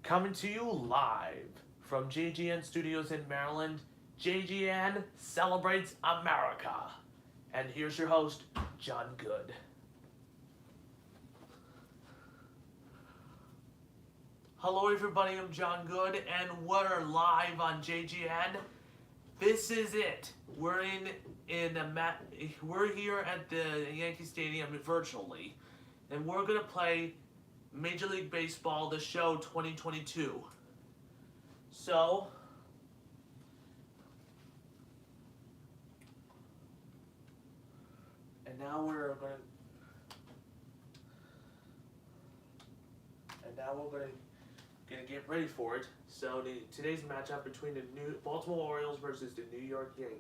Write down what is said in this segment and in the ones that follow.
Coming to you live from JGN Studios in Maryland, JGN Celebrates America. And here's your host, John Good. Hello everybody, I'm John Good, and we're live on JGN. This is it. We're here at the Yankee Stadium virtually, and we're gonna play Major League Baseball, the show 2022. So, and now we're gonna get ready for it. So today's matchup between the new Baltimore Orioles versus the New York Yankees.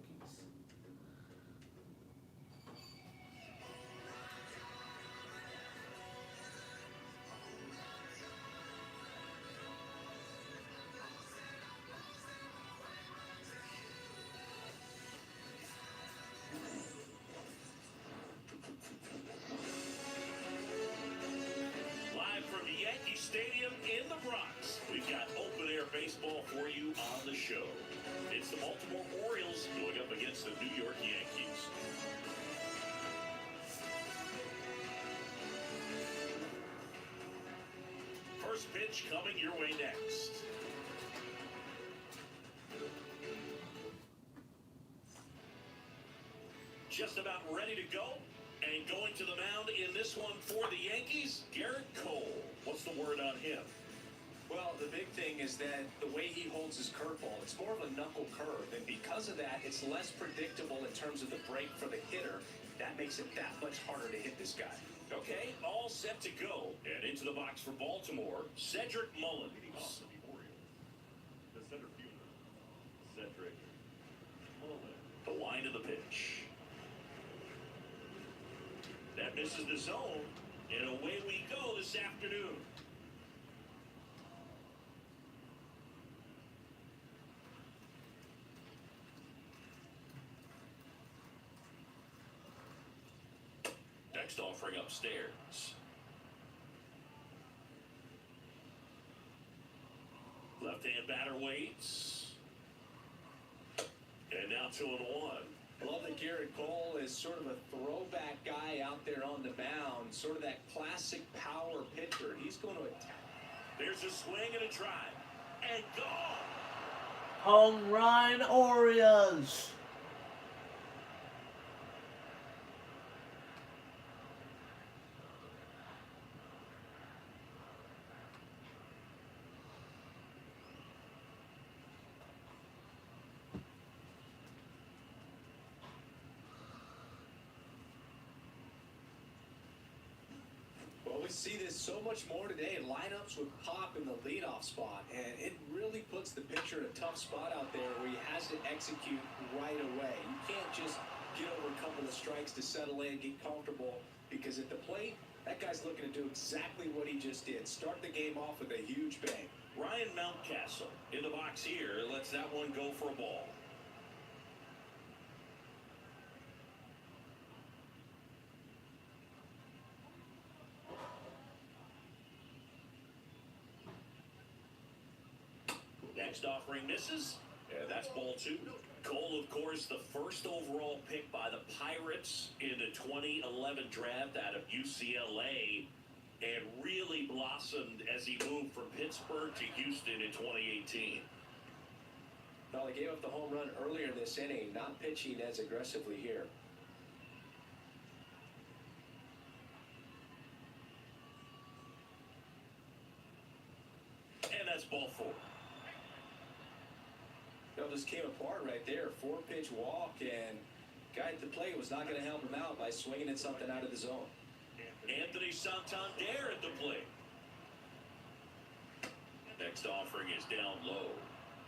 Live from Yankee Stadium in the Bronx, we've got open-air baseball for you on the show. It's the Baltimore Orioles going up against the New York Yankees. First pitch coming your way next. Just about ready to go. And going to the mound in this one for the Yankees, Garrett Cole. What's the word on him? Well, the big thing is that the way he holds his curveball, it's more of a knuckle curve, and because of that, it's less predictable in terms of the break for the hitter. That makes it that much harder to hit this guy. Okay, all set to go. And into the box for Baltimore, Cedric Mullins. The center fielder, Cedric Mullins. The line of the pitch. That misses the zone, and away we go this afternoon. Next offering upstairs. Left-hand batter waits. And now 2-1. I love that Garrett Cole is sort of a throwback guy out there on the mound, sort of that classic power pitcher. He's going to attack. There's a swing and a drive. And gone. Home run, Orioles! Well, we see this so much more today. Lineups with pop in the leadoff spot, and it really puts the pitcher in a tough spot out there where he has to execute right away. You can't just get over a couple of strikes to settle in, get comfortable, because at the plate, that guy's looking to do exactly what he just did. Start the game off with a huge bang. Ryan Mountcastle in the box here lets that one go for a ball. Next offering misses. Yeah, that's ball two. Cole, of course, the first overall pick by the Pirates in the 2011 draft out of UCLA, and really blossomed as he moved from Pittsburgh to Houston in 2018. Well, he gave up the home run earlier in this inning, not pitching as aggressively here. And that's ball four. Just came apart right there. 4-pitch walk, and guy at the plate was not going to help him out by swinging at something out of the zone. Anthony Santander at the plate. Next offering is down low.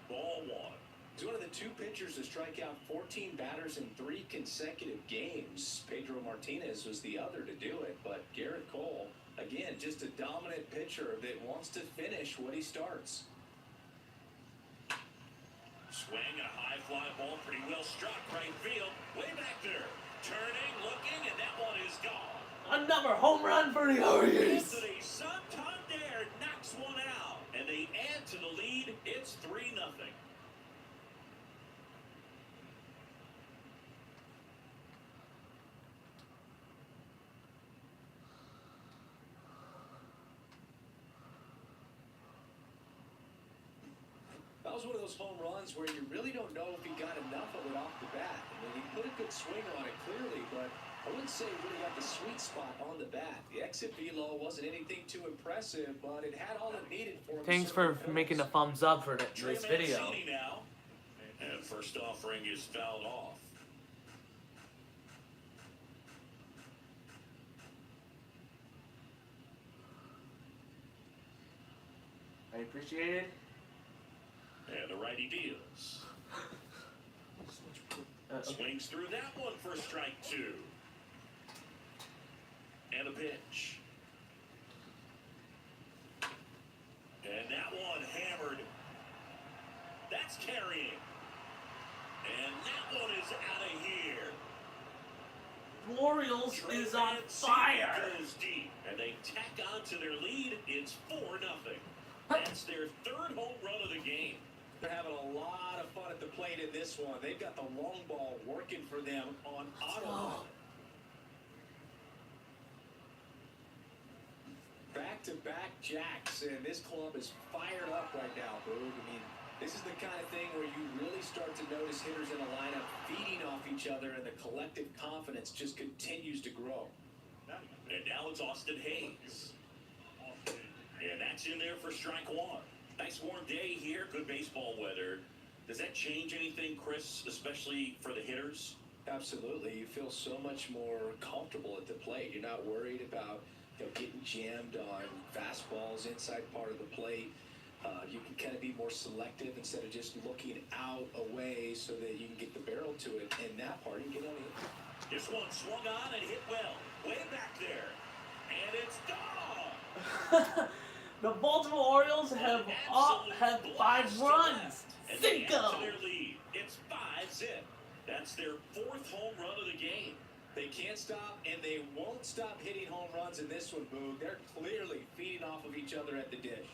Ball one. He's one of the two pitchers to strike out 14 batters in 3 consecutive games. Pedro Martinez was the other to do it, but Garrett Cole, again, just a dominant pitcher that wants to finish what he starts. Swing, a high fly ball, pretty well struck, right field, way back there. Turning, looking, and that one is gone. Another home run for the Orioles. Anthony Santander knocks one out. and they add to the lead. It's 3-0. That was one of those home runs where you really don't know if he got enough of it off the bat. I mean, he put a good swing on it clearly, but I wouldn't say he really got the sweet spot on the bat. The exit velo wasn't anything too impressive, but it had all it needed for him. Thanks for making a thumbs up for this video. Now, and first offering is fouled off. I appreciate it. And the righty deals. Swings through that one for strike 2. And a pitch. And that one hammered. That's carrying. And that one is out of here. The Orioles is on fire. Goes deep, and they tack on to their lead. It's 4-0. That's their 3rd home run of the game. They're having a lot of fun at the plate in this one. They've got the long ball working for them on autopilot. Back-to-back jacks, and this club is fired up right now, Boog. I mean, this is the kind of thing where you really start to notice hitters in a lineup feeding off each other, and the collective confidence just continues to grow. And now it's Austin Hayes. And that's in there for strike 1. Nice warm day here, good baseball weather. Does that change anything, Chris, especially for the hitters? Absolutely. You feel so much more comfortable at the plate. You're not worried about getting jammed on fastballs inside part of the plate. You can kind of be more selective instead of just looking out away so that you can get the barrel to it. And that part, you can get on it. This one swung on and hit well. Way back there. And it's gone. The Baltimore Orioles have 5 runs. And they add Cinco. to their lead. It's 5-zip. That's their 4th home run of the game. They can't stop, and they won't stop hitting home runs in this one, Boog. They're clearly feeding off of each other at the dish.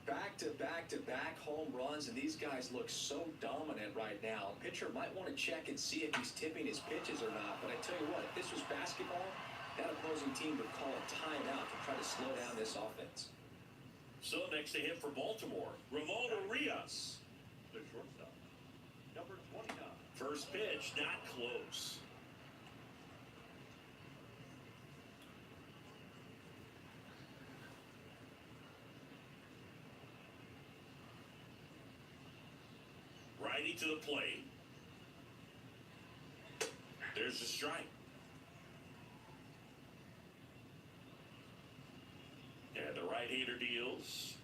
Back-to-back-to-back home runs, and these guys look so dominant right now. Pitcher might want to check and see if he's tipping his pitches or not, but I tell you what, if this was basketball, that opposing team would call a timeout to try to slow down this offense. So next to hit for Baltimore, Ramon Urias. The shortstop, number 29. First pitch, not close. Righty to the plate. There's the strike. And the right-hander deals.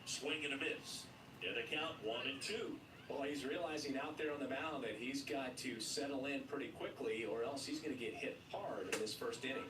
Swing and a miss. And the count 1-2. Well, he's realizing out there on the mound that he's got to settle in pretty quickly or else he's going to get hit hard in this first inning.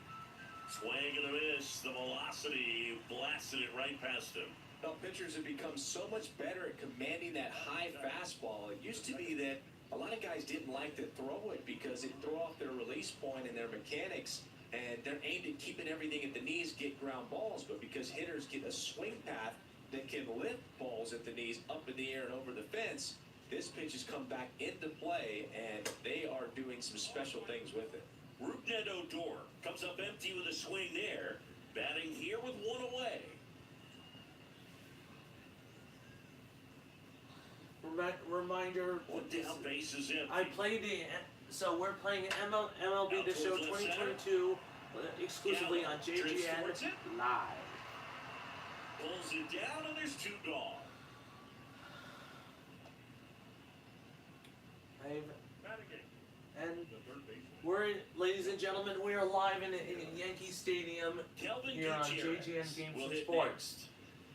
Swing and a miss. The velocity blasted it right past him. Well, pitchers have become so much better at commanding that high fastball. It used to be that a lot of guys didn't like to throw it because it threw off their release point and their mechanics, and they're aimed at keeping everything at the knees, get ground balls. But because hitters get a swing path that can lift balls at the knees up in the air and over the fence, this pitch has come back into play, and they are doing some special things with it. Rougned Odor comes up empty with a swing there. Batting here with 1 away. Reminder. One down, bases in. I played so we're playing MLB The Show 2022 exclusively on JGN Live. Pulls it down, and there's 2 gone. And we're, ladies and gentlemen, we are live in Yankee Stadium Kelvin here on Gutierrez JGN Games will and hit Sports. next.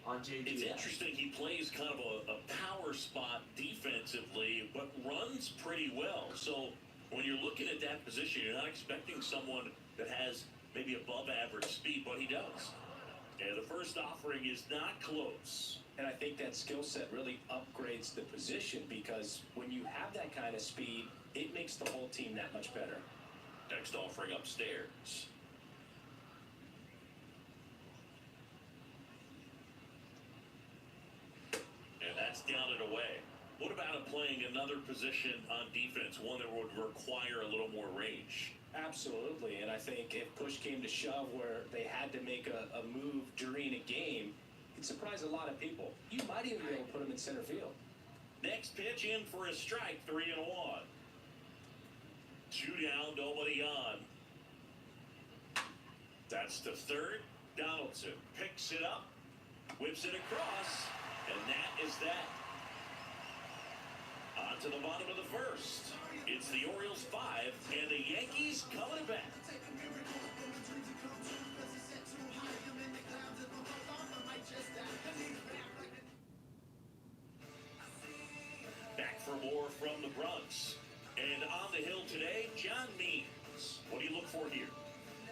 On JGN. It's interesting, he plays kind of a power spot defensively, but runs pretty well. So when you're looking at that position, you're not expecting someone that has maybe above average speed, but he does. And the first offering is not close. And I think that skill set really upgrades the position because when you have that kind of speed, it makes the whole team that much better. Next offering upstairs. And that's down and away. What about him playing another position on defense, one that would require a little more range? Absolutely, and I think if push came to shove where they had to make a move during a game, it'd surprise a lot of people. You might even be able to put him in center field. Next pitch in for a strike, 3-1. 2 down, nobody on. That's the third. Donaldson picks it up, whips it across, and that is that. On to the bottom of the first. It's the Orioles 5 and the Yankees coming back. Back for more from the Bronx. And on the hill today, John Means. What do you look for here?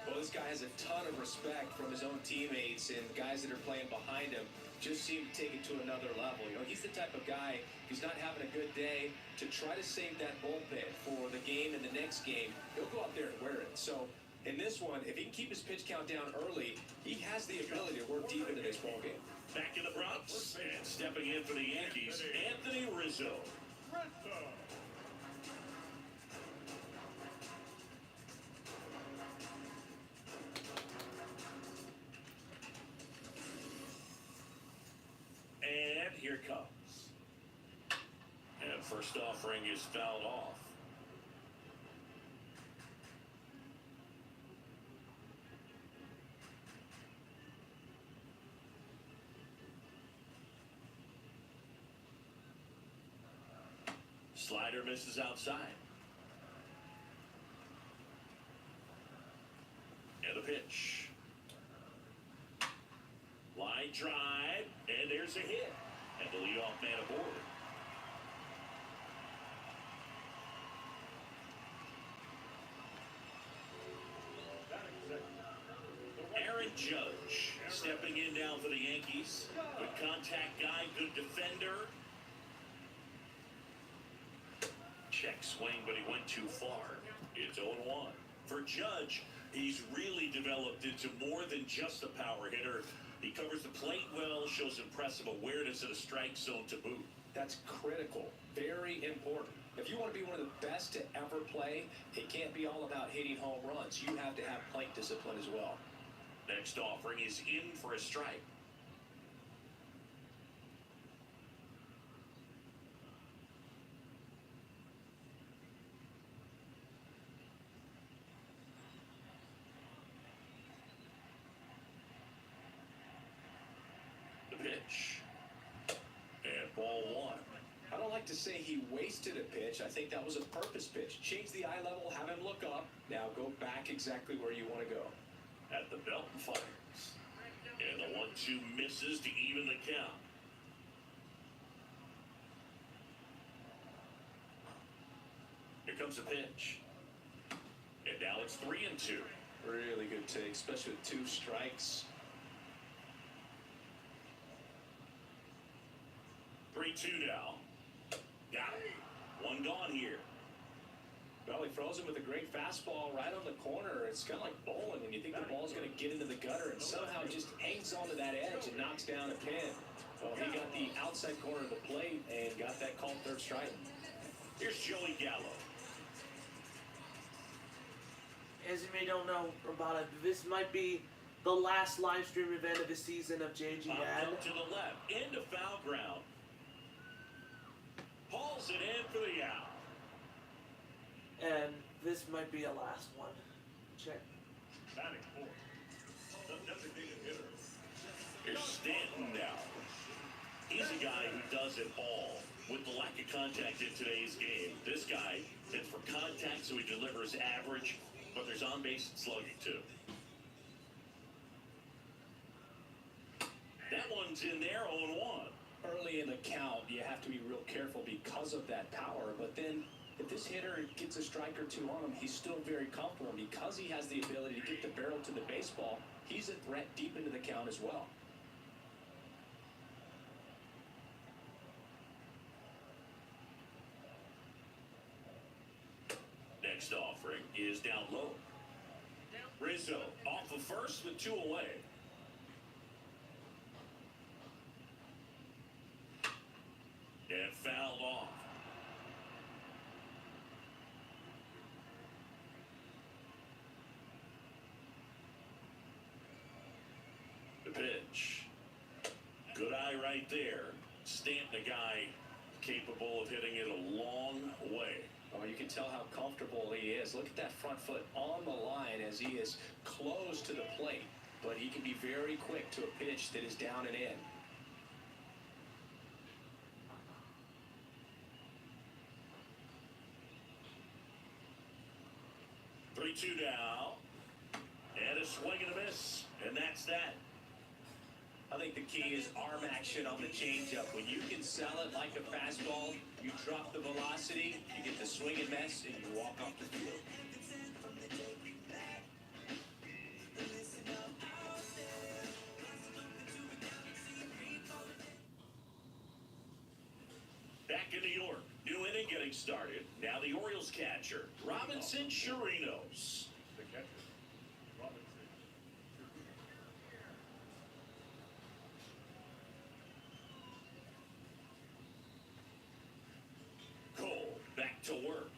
Well, this guy has a ton of respect from his own teammates and guys that are playing behind him. Just seem to take it to another level. You know, he's the type of guy who's not having a good day to try to save that bullpen for the game and the next game. He'll go out there and wear it. So in this one, if he can keep his pitch count down early, he has the ability to work deep into this ball game. Back in the Bronx and stepping in for the Yankees, Anthony Rizzo. And here comes. And first offering is fouled off. Slider misses outside. And the pitch. Line drive, and there's a hit. And the leadoff man aboard. Aaron Judge stepping in now for the Yankees. Good contact guy, good defender. Check swing, but he went too far. It's 0-1. For Judge, he's really developed into more than just a power hitter. He covers the plate well, shows impressive awareness in a strike zone to boot. That's critical, very important. If you want to be one of the best to ever play, it can't be all about hitting home runs. You have to have plate discipline as well. Next offering is in for a strike. The pitch. And ball one. I don't like to say he wasted a pitch. I think that was a purpose pitch. Change the eye level, have him look up. Now go back exactly where you want to go. At the belt and fires. And the 1-2 misses to even the count. Here comes the pitch. And now it's 3-2. Really good take, especially with 2 strikes. 3-2 now. Got it. One gone here. Well, he throws him with a great fastball right on the corner. It's kind of like bowling when you think the ball's going to get into the gutter and somehow just hangs onto that edge and knocks down a pin. Well, he got the outside corner of the plate and got that called third strike. Here's Joey Gallo. As you may don't know about it, this might be the last live stream event of the season of JGN. Up to the left, into foul ground. Hauls it in for the out. And this might be a last one. Check. Batting fourth, the designated hitter. Here's Stanton now. He's a guy who does it all. With the lack of contact in today's game, this guy hits for contact, so he delivers average, but there's on-base slugging too. That one's in there, 0-1. Early in the count, you have to be real careful because of that power, but then if this hitter gets a strike or 2 on him, he's still very comfortable. And because he has the ability to get the barrel to the baseball, he's a threat deep into the count as well. Next off. offering is down low. Rizzo off of first with 2 away. And fouled off. The pitch. Good eye right there. Stamped a guy capable of hitting it a long way. Oh, you can tell how comfortable he is. Look at that front foot on the line as he is close to the plate. But he can be very quick to a pitch that is down and in. Three-two now. And a swing and a miss. And that's that. I think the key is arm action on the changeup. When you can sell it like a fastball, you drop the velocity, you get the swing and miss, and you walk off the field. Back in New York. New inning getting started. Now the Orioles catcher, Robinson Chirinos. The catcher, Robinson. Cole back to work.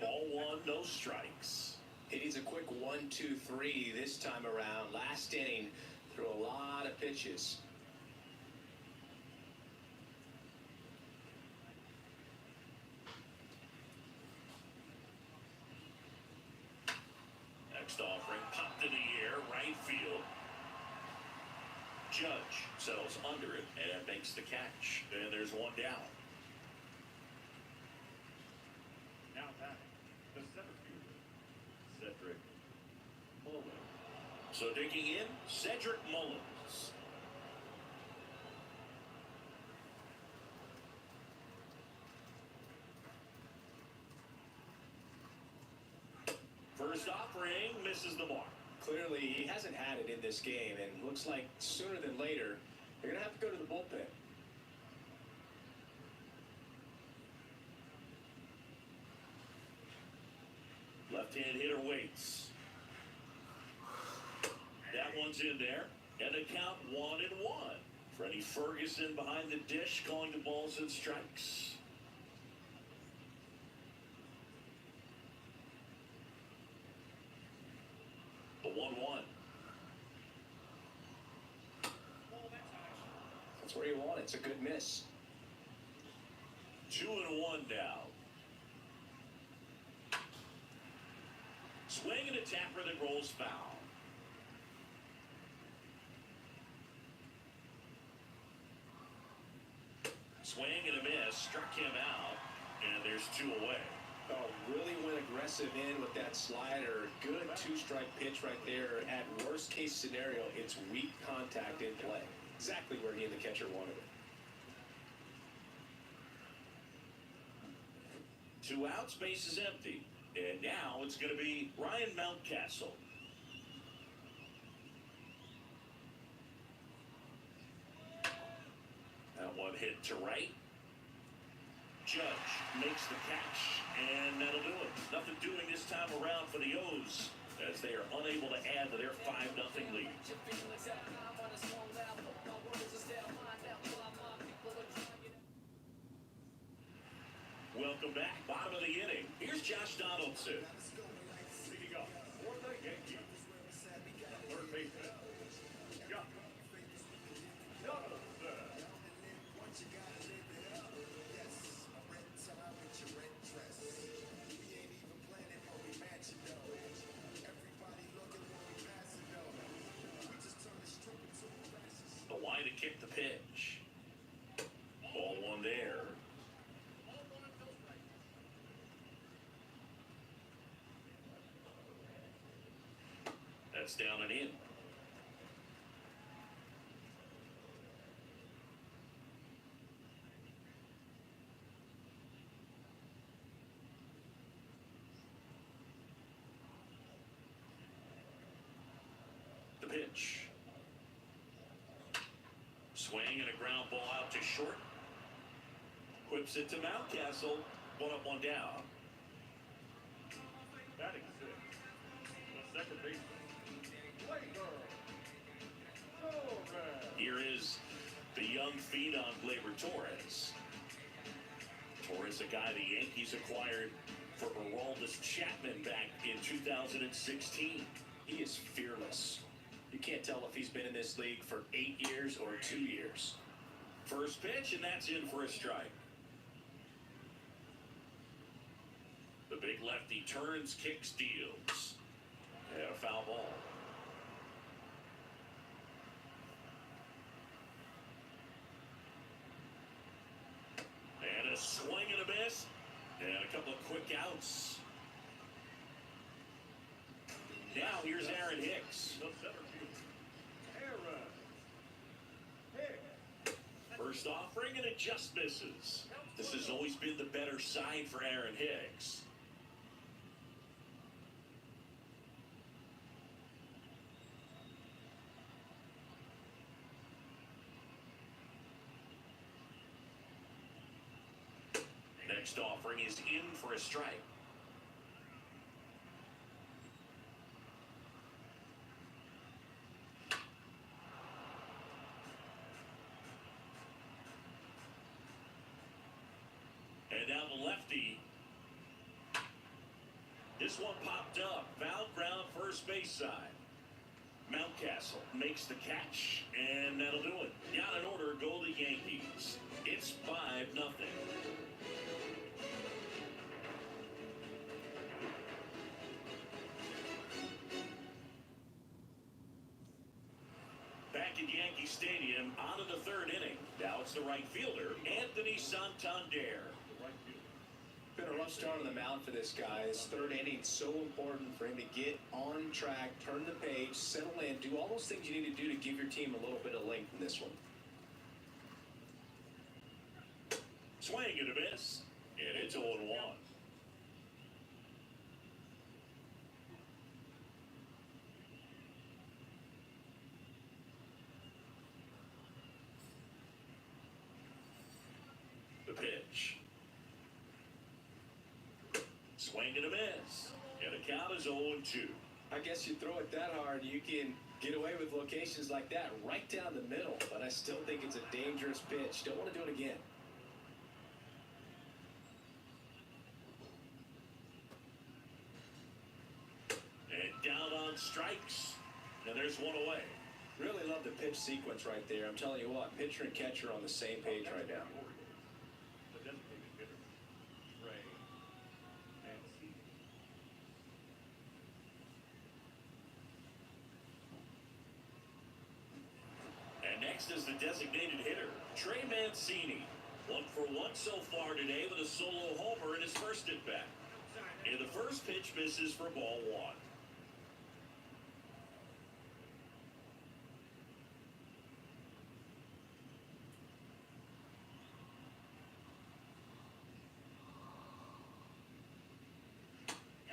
Ball one, no strikes. It is a quick 1-2-3 this time around. Last inning, threw a lot of pitches. Next offering popped in the air, right field. Judge settles under it and makes the catch. And there's one down. Now batting, the center fielder, Cedric Mullins. So digging in, Cedric Mullins. First offering misses the mark. Clearly, he hasn't had it in this game, and looks like sooner than later, they're going to have to go to the bullpen. Left-hand hitter waits. That one's in there. And the count 1-1. Freddie Ferguson behind the dish, calling the balls and strikes. The 1-1. That's where you want it. It's a good miss. 2-1 now. Swing and a tapper that rolls foul. Swing and a miss, struck him out, and there's 2 away. Oh, really went aggressive in with that slider. Good 2-strike pitch right there. At worst case scenario, it's weak contact in play. Exactly where he and the catcher wanted it. 2 outs, base is empty. And now it's going to be Ryan Mountcastle. That one hit to right. Judge makes the catch, and that'll do it. Nothing doing this time around for the O's as they are unable to add to their 5-0 lead. Welcome back. Bottom of the inning. Here's Josh Donaldson. Leading up for the Yankees, third baseman, Josh Donaldson. The line to kick the pitch. Ball one there. That's down and in. The pitch. Swing and a ground ball out to short. Whips it to Mountcastle. 1 up, 1 down. Batting sixth, the second baseman, Gleyber Torres. Here is the young phenom Gleyber Torres. Torres, a guy the Yankees acquired for Aroldis Chapman back in 2016. He is fearless. You can't tell if he's been in this league for 8 years or 2 years. First pitch, and that's in for a strike. The big lefty turns, kicks, deals. And a foul ball. And a swing and a miss. And a couple of quick outs. Now here's Aaron Hicks. The center fielder, Aaron Hicks. First offering, and it just misses. This has always been the better side for Aaron Hicks. Next offering is in for a strike. And now the lefty. This one popped up. Foul ground, first base side. Mountcastle makes the catch, and that'll do it. Got an order, go the Yankees. It's 5-0. Back at Yankee Stadium, on to the third inning. Now it's the right fielder, Anthony Santander. Right fielder. Been a rough start on the mound for this guy. His third inning so important for him to get on track, turn the page, settle in, do all those things you need to do to give your team a little bit of length in this one. Swing and a miss, and it's 0-1. The pitch. Swing and a miss, and the count is 0-2. I guess you throw it that hard, you can get away with locations like that right down the middle, but I still think it's a dangerous pitch. Don't want to do it again. And down on strikes, and there's one away. Really love the pitch sequence right there. I'm telling you what, pitcher and catcher are on the same page right now. The designated hitter, Trey Mancini. And next is the designated hitter, Trey Mancini. 1 for 1 so far today with a solo homer in his first at bat. And the first pitch misses for ball 1.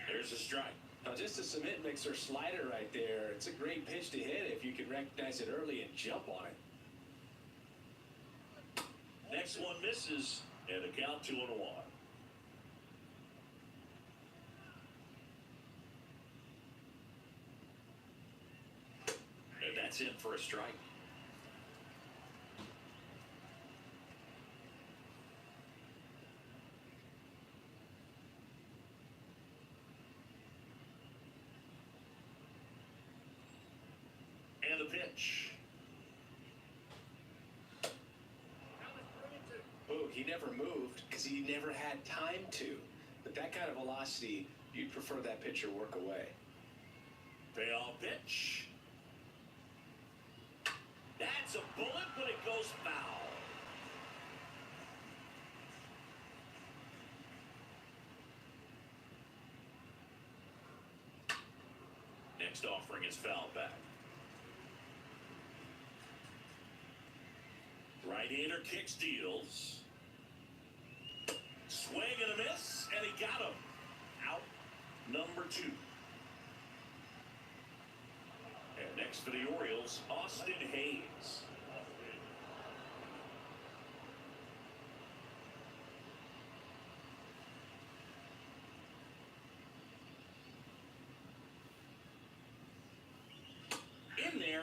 There's a strike. Now, just a cement mixer slider right there. It's a great pitch to hit if you can recognize it early and jump on it. Next one misses, and the count 2-1. And that's in for a strike. And the pitch. Oh, he never moved because he never had time to. But that kind of velocity, you'd prefer that pitcher work away. Payoff pitch. That's a bullet, but it goes foul. Next offering is foul back. Right-hander kicks, deals. Swing and a miss, and he got him. Out number 2. And next for the Orioles, Austin Hayes.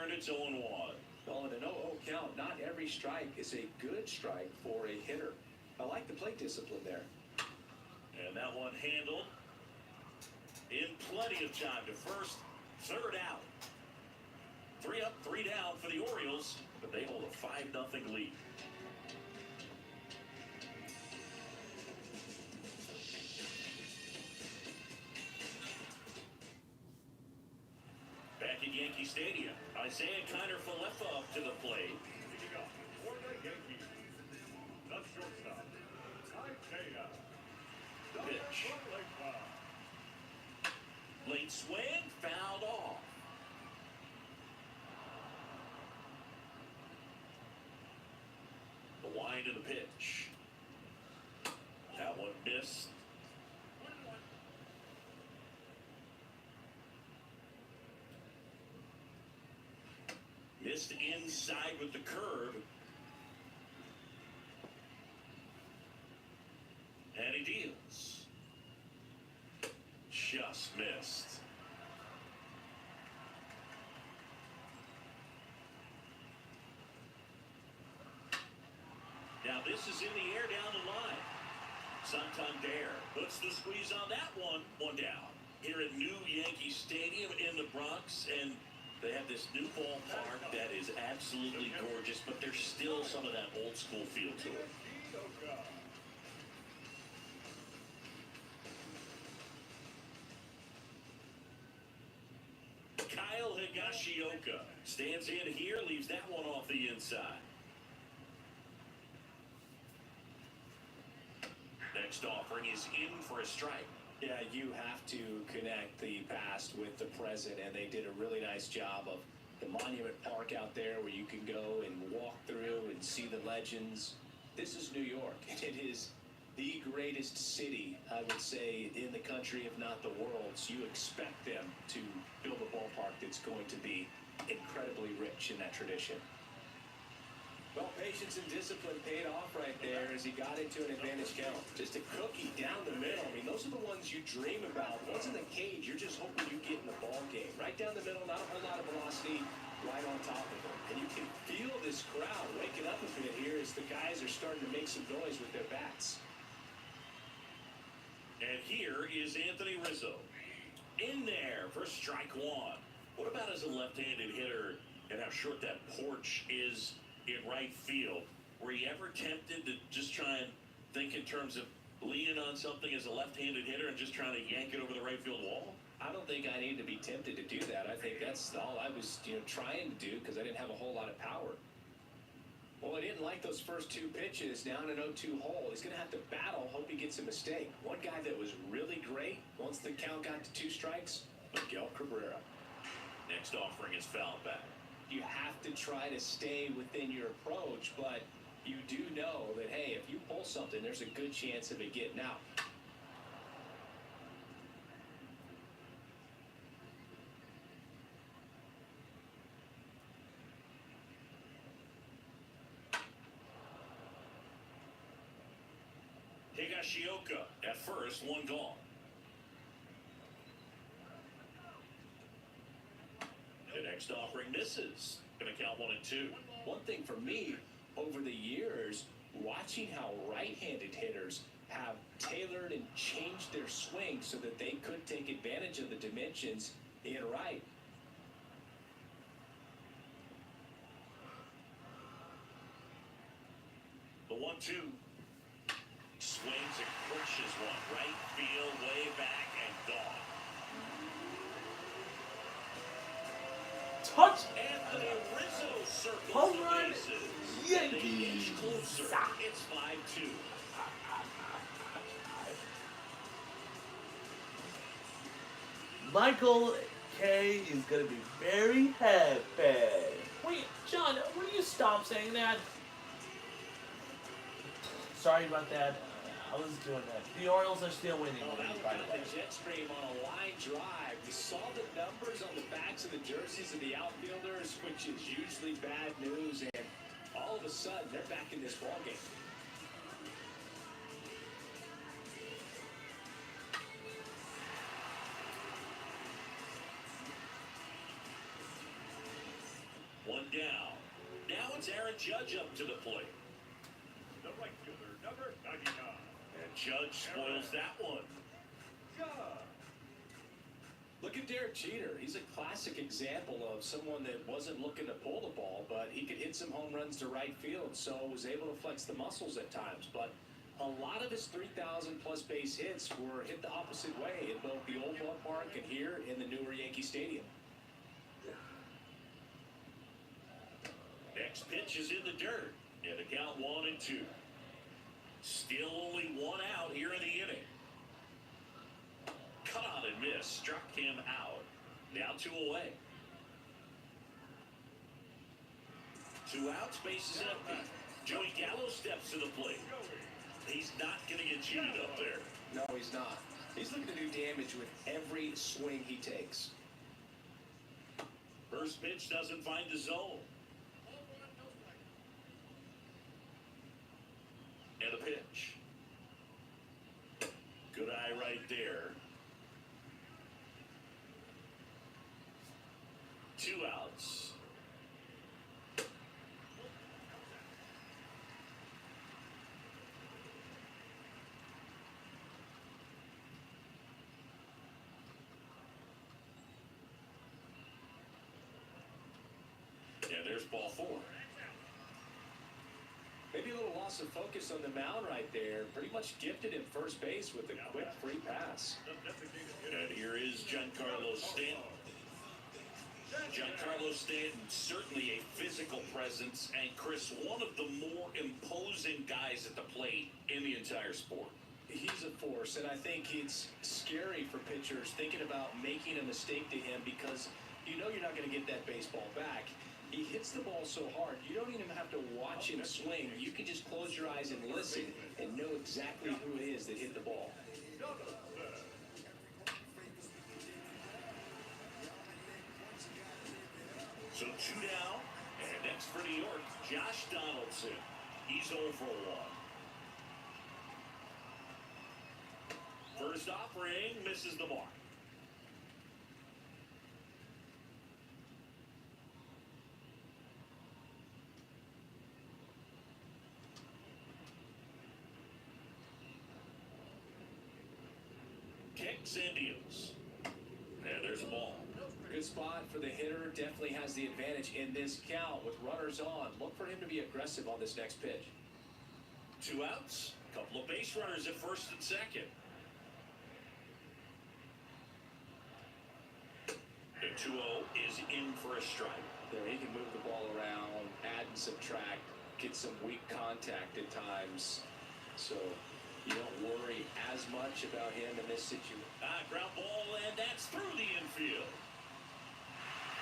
turned it 0-1. Well, in an 0-0 count, not every strike is a good strike for a hitter. I like the plate discipline there. And that one handled in plenty of time to first, third out. 3 up, 3 down for the Orioles, but they hold a 5-0 lead. Back at Yankee Stadium, Isaiah Kiner-Falefa up to the plate. Picking up for the Yankees, the shortstop, Isaiah. Pitch. Late swing, fouled off. The wind of the pitch. That one missed. Missed inside with the curve. And he deals. Just missed. Now this is in the air down the line. Santander puts the squeeze on that one. One down. Here at New Yankee Stadium in the Bronx, and they have this new ballpark that is absolutely gorgeous, but there's still some of that old school feel to it. Kyle Higashioka stands in here, leaves that one off the inside. Next offering is in for a strike. Yeah, you have to connect the past with the present, and they did a really nice job of the Monument Park out there where you can go and walk through and see the legends. This is New York, and it is the greatest city, I would say, in the country, if not the world. So you expect them to build a ballpark that's going to be incredibly rich in that tradition. Well, patience and discipline paid off right there as he got into an advantage count. Just a cookie down the middle. I mean, those are the ones you dream about. Once in the cage, you're just hoping you get in the ball game. Right down the middle, not a whole lot of velocity, right on top of him. And you can feel this crowd waking up a bit here as the guys are starting to make some noise with their bats. And here is Anthony Rizzo. In there for strike one. What about as a left-handed hitter and how short that porch is in right field? Were you ever tempted to just try and think in terms of leaning on something as a left-handed hitter and just trying to yank it over the right field wall? I don't think I need to be tempted to do that. I think that's all I was, trying to do because I didn't have a whole lot of power. Well, I didn't like those first 2 pitches down an 0-2 hole. He's going to have to battle, hope he gets a mistake. One guy that was really great once the count got to 2 strikes, Miguel Cabrera. Next offering is fouled back. You have to try to stay within your approach, but you do know that, hey, if you pull something, there's a good chance of it getting out. Higashioka at first, one gone. The next offering misses. Going to count 1-2. One thing for me, over the years, watching how right-handed hitters have tailored and changed their swing so that they could take advantage of the dimensions in right. The 1-2. Swings and crushes one. Right field, way back, and gone. Touch. Anthony Rizzo circles Home the run. bases. Yankees. They inch closer. It's 5-2. Michael K is gonna be very happy. Wait, John, will you stop saying that? Sorry about that. I was doing that. The Orioles are still winning. Oh, that by was the way. the jet stream on a line drive. We saw the numbers on the backs of the jerseys of the outfielders, which is usually bad news, and all of a sudden they're back in this ballgame. down. Now it's Aaron Judge up to the plate. The right fielder, number 99. And Judge spoils that one. Judge. Look at Derek Jeter. He's a classic example of someone that wasn't looking to pull the ball, but he could hit some home runs to right field, so was able to flex the muscles at times. But a lot of his 3,000-plus base hits were hit the opposite way in both the old ballpark and here in the newer Yankee Stadium. Next pitch is in the dirt. And the count 1-2. Still only one out here in the inning. Cut on and miss. Struck him out. Now 2 away. 2 outs. Bases empty. Joey Gallo steps to the plate. He's not going to get cheated up there. No, he's not. He's looking to do damage with every swing he takes. First pitch doesn't find the zone. And a pitch. Good eye right there. 2 outs. And there's ball 4. Maybe a little loss of focus on the mound right there. Pretty much gifted him first base with a quick free pass. And here is Giancarlo Stanton. Giancarlo Stanton, certainly a physical presence, and Chris, one of the more imposing guys at the plate in the entire sport. He's a force, and I think it's scary for pitchers thinking about making a mistake to him because you know you're not going to get that baseball back. He hits the ball so hard, you don't even have to watch him swing. You can just close your eyes and listen and know exactly who it is that hit the ball. So 2 down, and next for New York, Josh Donaldson. He's 0 for 1. First offering misses the mark. Kicks and deals. And there's a ball. Good spot for the hitter. Definitely has the advantage in this count with runners on. Look for him to be aggressive on this next pitch. 2 outs. Couple of base runners at first and second. The 2-0 is in for a strike. There, he can move the ball around, add and subtract, get some weak contact at times. So you don't worry as much about him in this situation. Ground ball, and that's through the infield.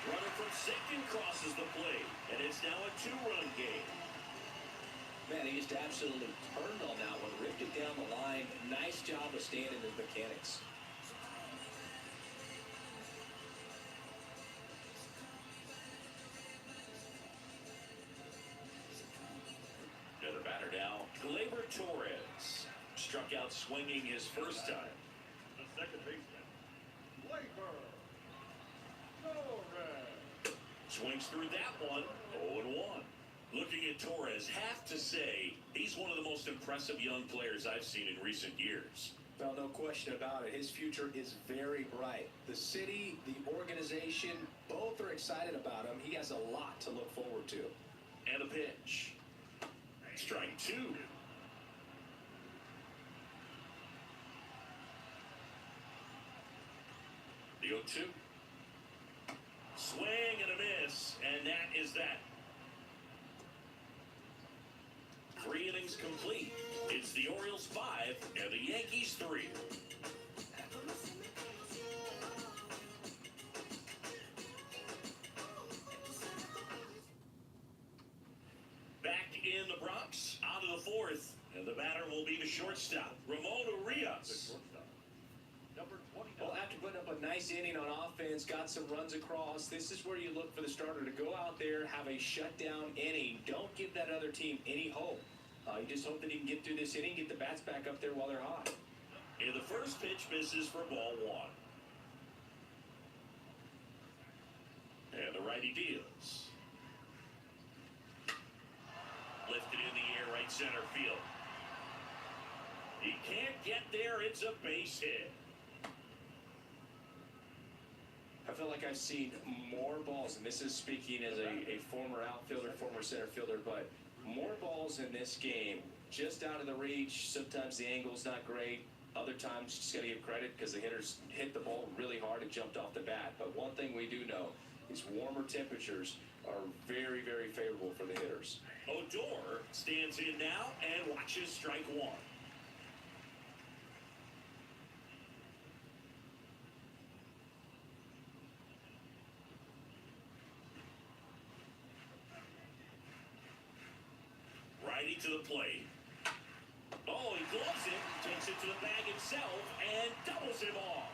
Runner from second crosses the plate, and it's now a 2-run game. Man, he just absolutely turned on that one, ripped it down the line. Nice job of staying in his mechanics. And the batter now, Gleyber Torres. Struck out swinging his first time. The second baseman, Gleyber Torres. Swings through that one, 0-1. Looking at Torres, have to say, he's one of the most impressive young players I've seen in recent years. Well, no question about it. His future is very bright. The city, the organization, both are excited about him. He has a lot to look forward to. And a pitch. Strike 2. The 0-2. Swing and a miss, and that is that. 3 innings complete. It's the Orioles 5 and the Yankees 3. Back in the Bronx, out of the 4th, and the batter will be the shortstop, Ramon The Urias. shortstop, number 29. Well, after putting up a nice inning on offense, got some runs across, this is where you look for the starter to go out there, have a shutdown inning. Don't give that other team any hope. You just hope that he can get through this inning, get the bats back up there while they're hot. And the first pitch misses for ball 1. And the righty deals. right center field. He can't get there. It's a base hit. I feel like I've seen more balls, and this is speaking as a former outfielder, former center fielder, but more balls in this game just out of the reach. Sometimes the angle's not great. Other times, you just got to give credit because the hitters hit the ball really hard and jumped off the bat. But one thing we do know is warmer temperatures are very, very favorable for the hitters. Odor stands in now and watches strike one. Righty to the plate. Oh, he gloves it, takes it to the bag himself, and doubles him off.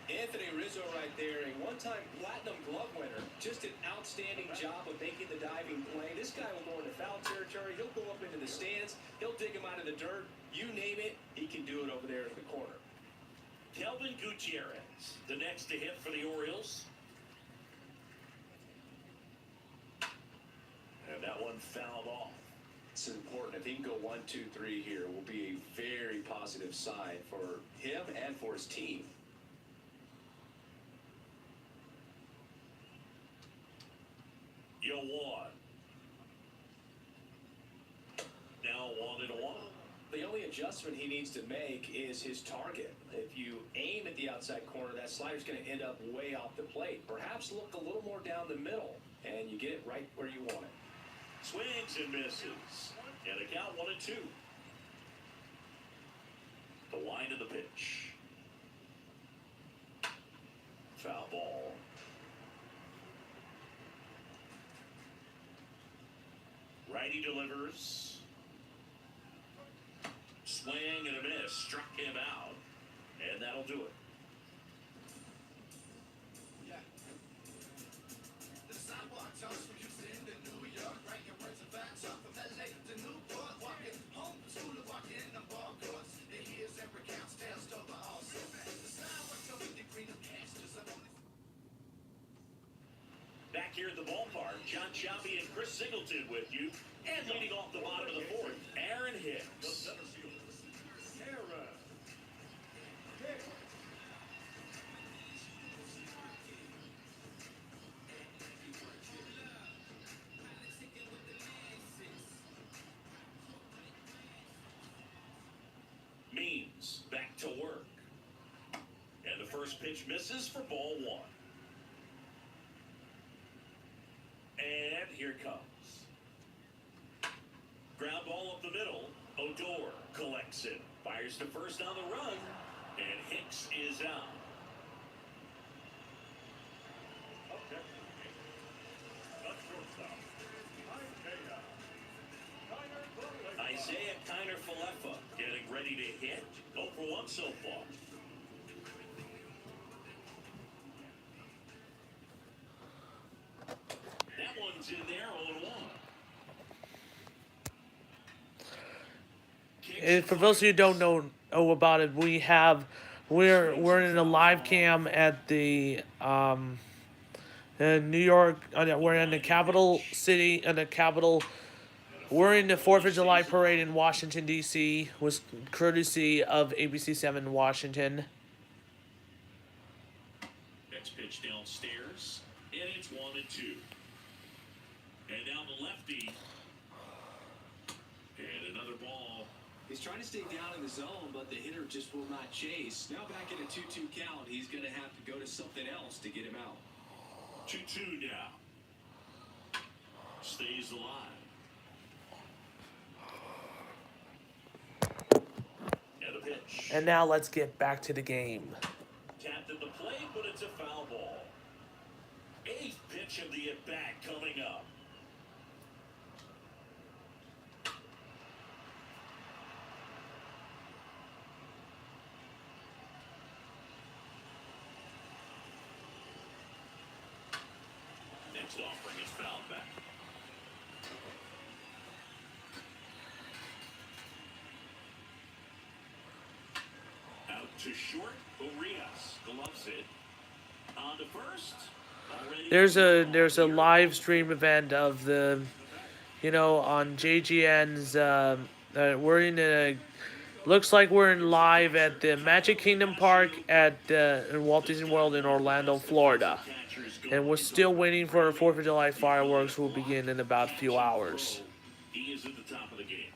Anthony Rizzo right there, a one-time platinum glove winner. Just an outstanding job of making the diving play. This guy will go into foul territory. He'll go up into the stands. He'll dig him out of the dirt. You name it, he can do it over there in the corner. Kelvin Gutierrez, the next to hit for the Orioles. And that one fouled off. It's important. If he can go 1, 2, 3 here, it will be a very positive sign for him and for his team. You won. Now 1-1. The only adjustment he needs to make is his target. If you aim at the outside corner, that slider's going to end up way off the plate. Perhaps look a little more down the middle, and you get it right where you want it. Swings and misses. And a count 1-2. The line of the pitch. Foul ball. Righty delivers. Swing and a miss. Struck him out. And that'll do it. Back here at the ballpark, John Chappie and Chris Singleton with you. And leading off the bottom of the fourth, Aaron Hicks. Means back to work. And the first pitch misses for ball one. And here it comes. Ground ball up the middle. Odor collects it. Fires to first on the run. And Hicks is out. Okay. Not shortstop. Isaiah Kiner Falefa getting ready to hit. 0 for 1 so far. That one's in there, 0-1. And for those of you who don't know about it, we're in a live cam at the in New York. We're in the capital city, in the capital. We're in the 4th of July parade in Washington D.C. was courtesy of ABC7 Washington. Next pitch downstairs, and it's 1-2. And now the lefty. And another ball. He's trying to stay down in the zone, but the hitter just will not chase. Now back in a 2-2 count, he's going to have to go to something else to get him out. 2-2 now. Stays alive. And the pitch. And now let's get back to the game. Tapped at the plate, but it's a foul ball. 8th pitch of the at-bat coming up. Next offering is fouled back. Out to short, Urias gloves it. On to first. Already There's a live stream event of the on JGN's. We're in a. Looks like we're in live at the Magic Kingdom Park at in Walt Disney World in Orlando, Florida, and we're still waiting for 4th of July fireworks. Will begin in about a few hours. He is at the top of the game.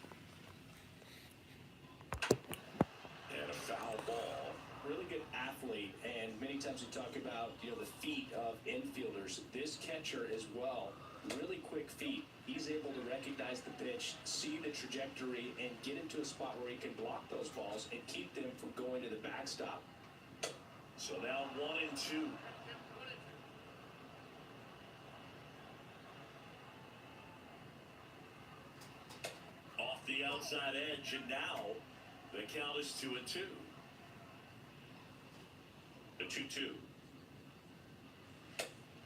And a foul ball. Really good athlete, and many times we talk about the feet of infielders. This catcher as well, really quick feet. He's able to recognize the pitch, see the trajectory, and get into a spot where he can block those balls and keep them from going to the backstop. So now 1-2. Off the outside edge, and now the count is 2-2. The 2-2.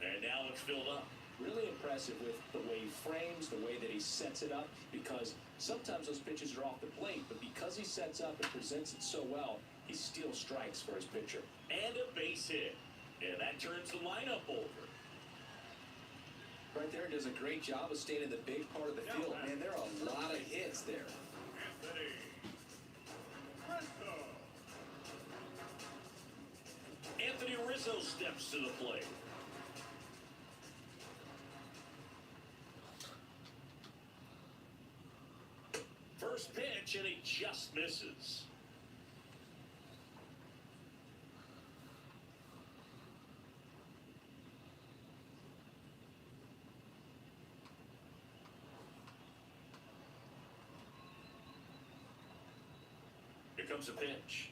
And now it's filled up. Really impressive with the way he frames, the way that he sets it up, because sometimes those pitches are off the plate, but because he sets up and presents it so well, he still strikes for his pitcher. And a base hit. And that turns the lineup over. Right there, does a great job of staying in the big part of the field. Man, there are a lot of hits there. Anthony Rizzo. Anthony Rizzo steps to the plate. First pitch, and he just misses. Here comes a pitch.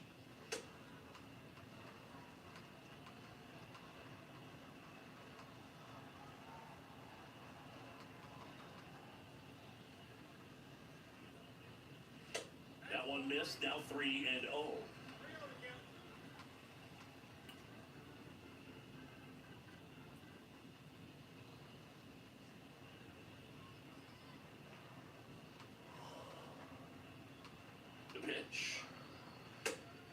That one missed, now 3-0. The pitch.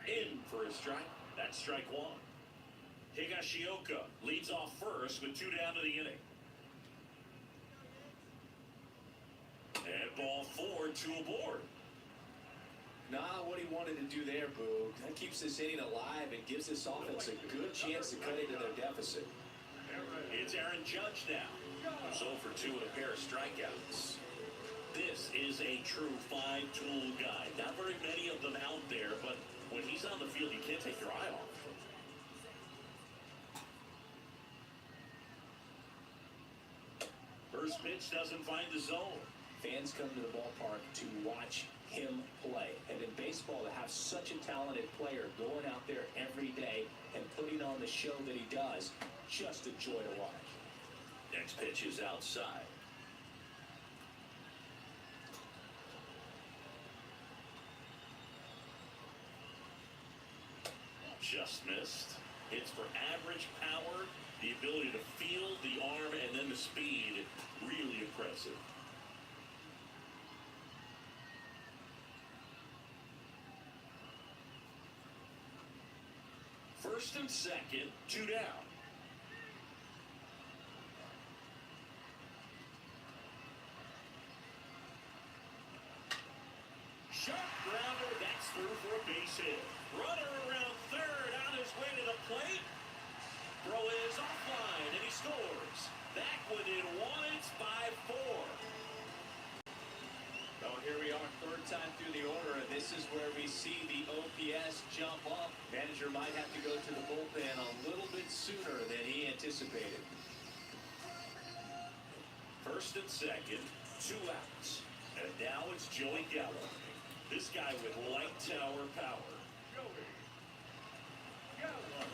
In for a strike. That's strike one. Higashioka leads off first with 2 down to the inning. And ball 4, 2 aboard. Not what he wanted to do there, Boo. That keeps this inning alive and gives this offense a good chance to cut into their deficit. It's Aaron Judge now. 0 for 2 and a pair of strikeouts. This is a true five-tool guy. Not very many of them out there, but when he's on the field, you can't take your eye off him. First pitch doesn't find the zone. Fans come to the ballpark to watch him play. And in baseball, to have such a talented player going out there every day and putting on the show that he does, just a joy to watch. Next pitch is outside. Just missed. Hits for average power, the ability to feel the arm, and then the speed. Really impressive. First and second, 2 down. Sharp grounder, that's through for a base hit. Runner around third, on his way to the plate. Throw is offline, and he scores. Back within one, it's 5-4. Oh, here we are, third time through the order, and this is where we see the OPS jump up. Manager might have to go to the bullpen a little bit sooner than he anticipated. First and second, 2 outs. And now it's Joey Gallo. This guy with light tower power. Joey Gallo.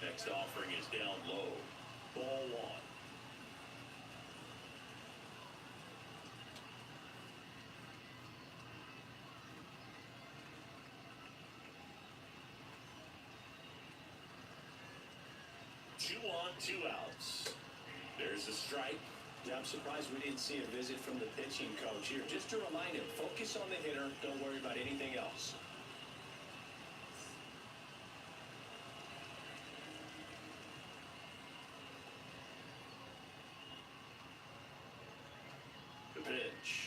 Next offering is down low. Ball 1. Two on, 2 outs. There's a strike. Yeah, I'm surprised we didn't see a visit from the pitching coach here. Just to remind him, focus on the hitter. Don't worry about anything else. The pitch.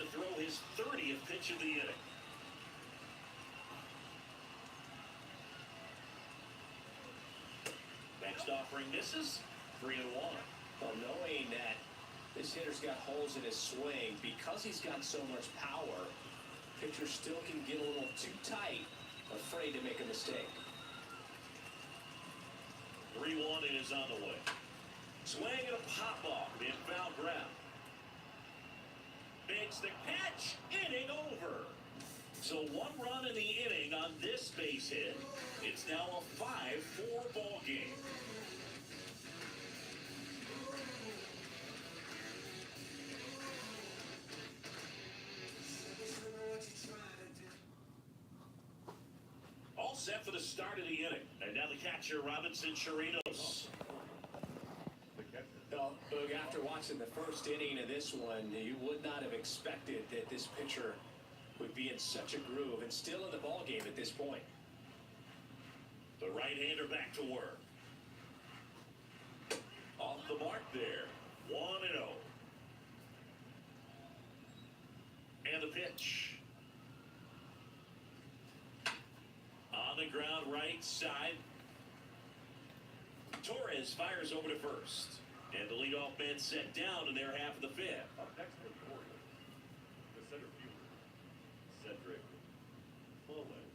to throw his 30th pitch of the inning. Next offering misses. 3-1. Well, knowing that this hitter's got holes in his swing, because he's got so much power, pitcher still can get a little too tight, afraid to make a mistake. 3-1 is on the way. Swing and a pop off in foul ground. Makes the catch. Inning over. So 1 run in the inning on this base hit. It's now a 5-4 ball game. All set for the start of the inning. And now the catcher, Robinson Chirinos. Well, Boog, after watching the first inning of this one, you would not have expected that this pitcher would be in such a groove and still in the ball game at this point. The right-hander back to work. Off the mark there. 1-0. And the pitch. On the ground, right side. Torres fires over to first. And the leadoff man set down in their half of the fifth. Up next for the Orioles, the center fielder, Cedric Mullins.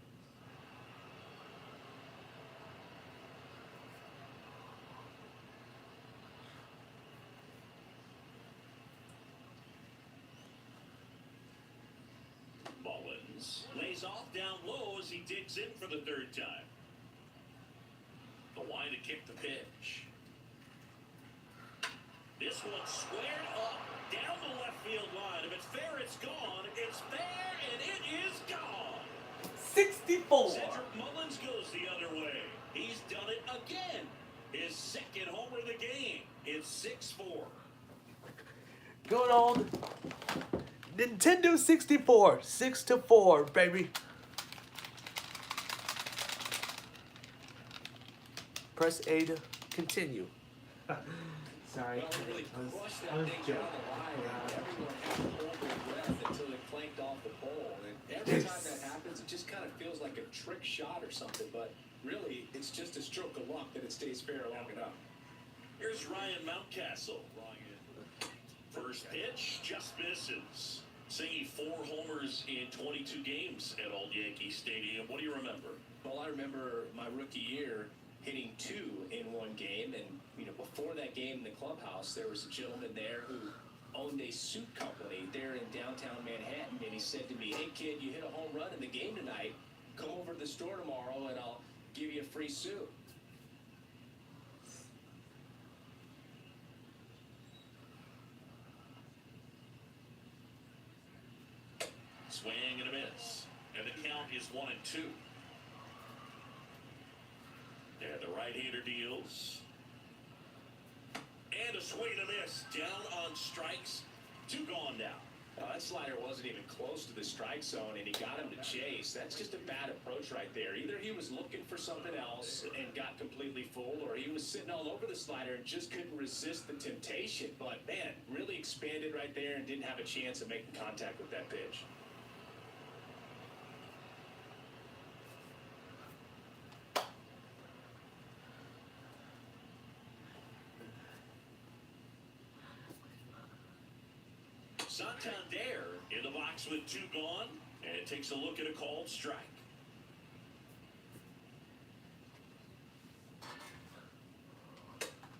Mullins lays off down low as he digs in for the 3rd time. The line to kick the pitch. This one squared up down the left field line. If it's fair, it's gone. It's fair, and it is gone. 64. Cedric Mullins goes the other way. He's done it again. His 2nd homer of the game. It's 6-4. Good old Nintendo 64. 6-4, baby. Press A to continue. Sorry. Well, it really crushed I that was thing joking. down the line, and everyone had to hold their breath until it clanked off the pole. And every time that happens, it just kind of feels like a trick shot or something. But really, it's just a stroke of luck that it stays fair long enough. Here's Ryan Mountcastle. First pitch just misses. Singing 4 homers in 22 games at Old Yankee Stadium. What do you remember? Well, I remember my rookie year hitting 2 in one game, and before that game in the clubhouse, there was a gentleman there who owned a suit company there in downtown Manhattan, and he said to me, "Hey kid, you hit a home run in the game tonight. Come over to the store tomorrow, and I'll give you a free suit." Swing and a miss. And the count is 1-2. And the right-hander deals. And a swing and a miss. Down on strikes. 2 gone now. That slider wasn't even close to the strike zone, and he got him to chase. That's just a bad approach right there. Either he was looking for something else and got completely fooled, or he was sitting all over the slider and just couldn't resist the temptation. But, man, really expanded right there and didn't have a chance of making contact with that pitch. Santander in the box with 2 gone, and takes a look at a called strike.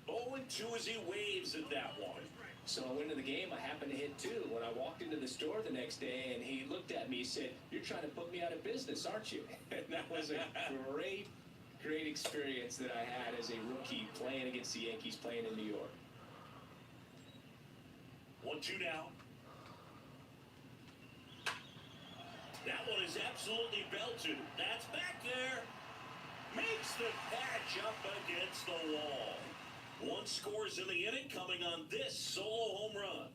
Oh, and 2 as he waves at that one. So I went into the game. I happened to hit 2. When I walked into the store the next day, and he looked at me, he said, "You're trying to put me out of business, aren't you?" And that was a great experience that I had as a rookie playing against the Yankees, playing in New York. 1-2 now. That one is absolutely belted. That's back there. Makes the catch up against the wall. 1 scores in the inning coming on this solo home run.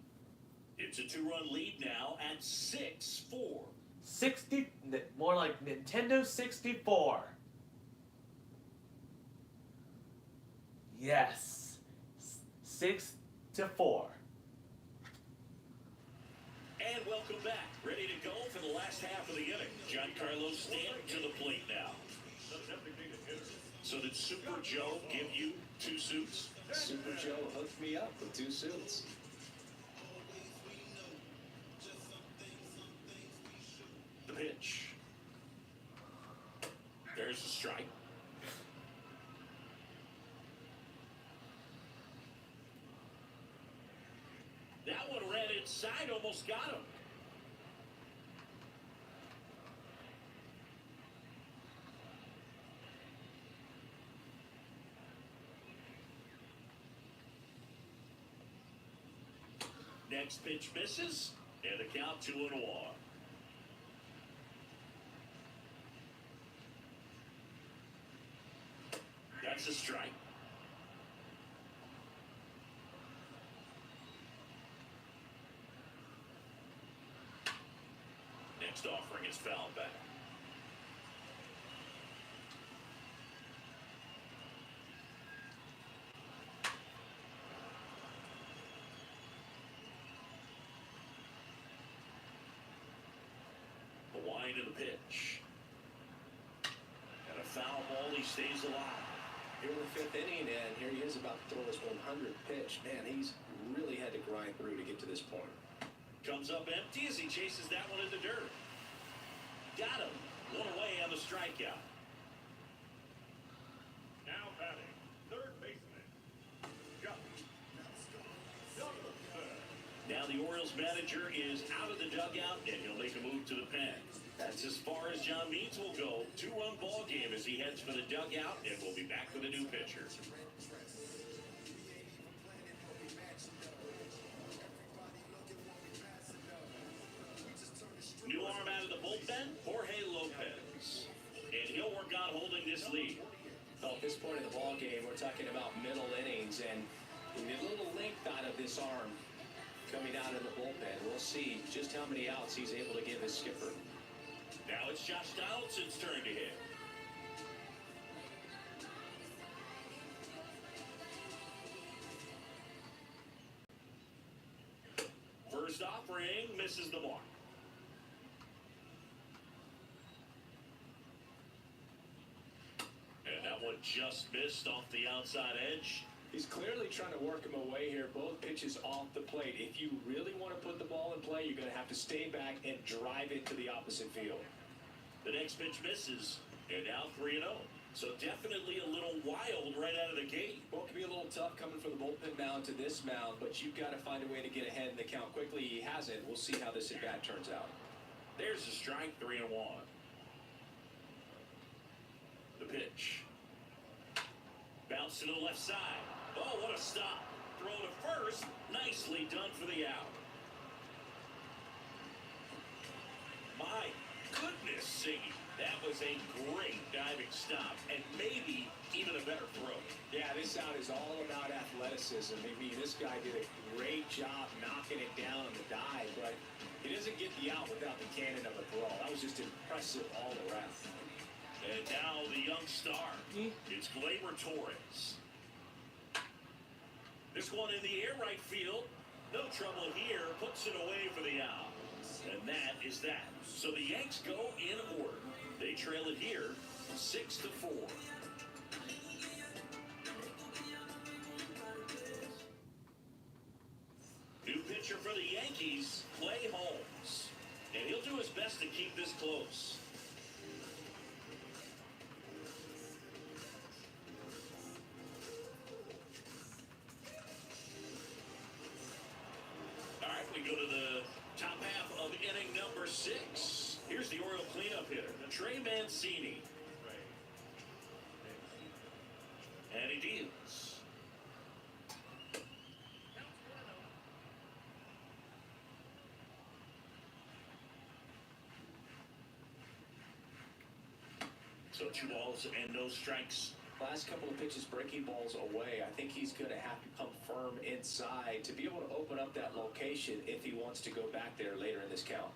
It's a 2-run lead now at 6-4. 60, more like Nintendo 64. Yes. 6-4. And welcome back. Ready to go for the last half of the inning. Giancarlo Stanton to the plate now. The designated hitter. So did Super Joe give you 2 suits? Super Joe hooked me up with 2 suits. The pitch. There's the strike. That one ran inside, almost got him. Next pitch misses, and the count 2-1. That's a strike. Next offering is fouled back. The wind of the pitch. And a foul ball, he stays alive. Here in the 5th inning, and here he is about to throw his 100th pitch. Man, he's really had to grind through to get to this point. Comes up empty as he chases that one in the dirt. Got him. One away on the strikeout. Now batting, third baseman. Justin. Now the Orioles manager is out of the dugout, and he'll make a move to the pen. That's as far as John Means will go. 2-run ball game as he heads for the dugout, and we'll be back with a new pitcher. New arm out of the bullpen, Jorge Lopez. And he'll work on holding this lead. Well, at this point in the ball game, we're talking about middle innings, and the little length out of this arm coming out of the bullpen. We'll see just how many outs he's able to give his skipper. Now it's Josh Donaldson's turn to hit. First offering misses the mark. And that one just missed off the outside edge. He's clearly trying to work him away here. Both pitches off the plate. If you really want to put the ball in play, you're going to have to stay back and drive it to the opposite field. The next pitch misses, and now 3-0. So definitely a little wild right out of the gate. Well, it can be a little tough coming from the bullpen mound to this mound, but you've got to find a way to get ahead in the count quickly. He hasn't. We'll see how this at-bat turns out. There's the strike, 3-1. The pitch. Bounce to the left side. Oh, what a stop. Throw to first. Nicely done for the out. My goodness, Siggy. That was a great diving stop, and maybe even a better throw. Yeah, this out is all about athleticism. I mean, this guy did a great job knocking it down on the dive, but he doesn't get the out without the cannon of a throw. That was just impressive all around. And now the young star. It's Gleyber Torres. This one in the air right field. No trouble here. Puts it away for the out. And that is that. So the Yanks go in order. They trail it here 6-4. New pitcher for the Yankees, Clay Holmes. And he'll do his best to keep this close. All right, we go to the top half of inning number 6. Here's the Oriole cleanup hitter, Trey Mancini. And he deals. So 2 balls and no strikes. Last couple of pitches breaking balls away. I think he's going to have to come firm inside to be able to open up that location if he wants to go back there later in this count.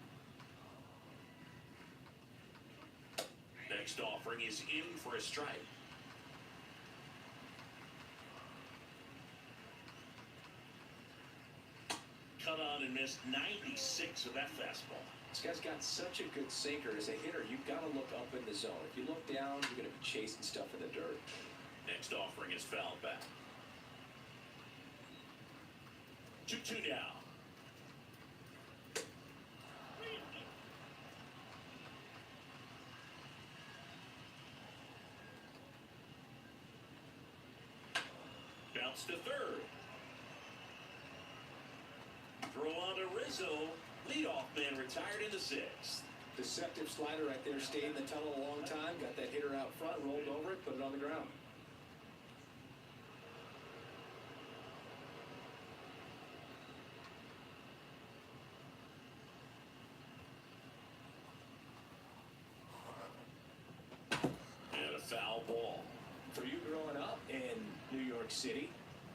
Next offering is in for a strike. swung on and missed 96 of that fastball. This guy's got such a good sinker. As a hitter, you've got to look up in the zone. If you look down, you're going to be chasing stuff in the dirt. Next offering is fouled back. 2-2 now. Bounce to third. Throw on to Rizzo. Leadoff man retired in the sixth. Deceptive slider right there. Stayed in the tunnel a long time. Got that hitter out front, rolled over it, put it on the ground. And a foul ball. For you growing up in New York City,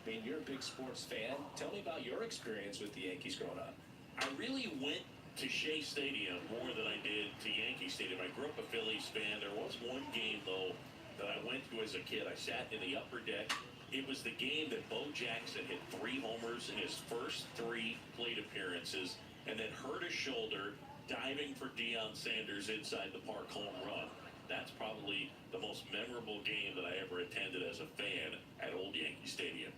I mean, you're a big sports fan. Tell me about your experience with the Yankees growing up. I really went to Shea Stadium more than I did to Yankee Stadium. I grew up a Phillies fan. There was one game, though, that I went to as a kid. I sat in the upper deck. It was the game that Bo Jackson hit 3 homers in his first 3 plate appearances and then hurt his shoulder diving for Deion Sanders inside the park home run. That's probably the most memorable game that I ever attended as a fan at Old Yankee Stadium.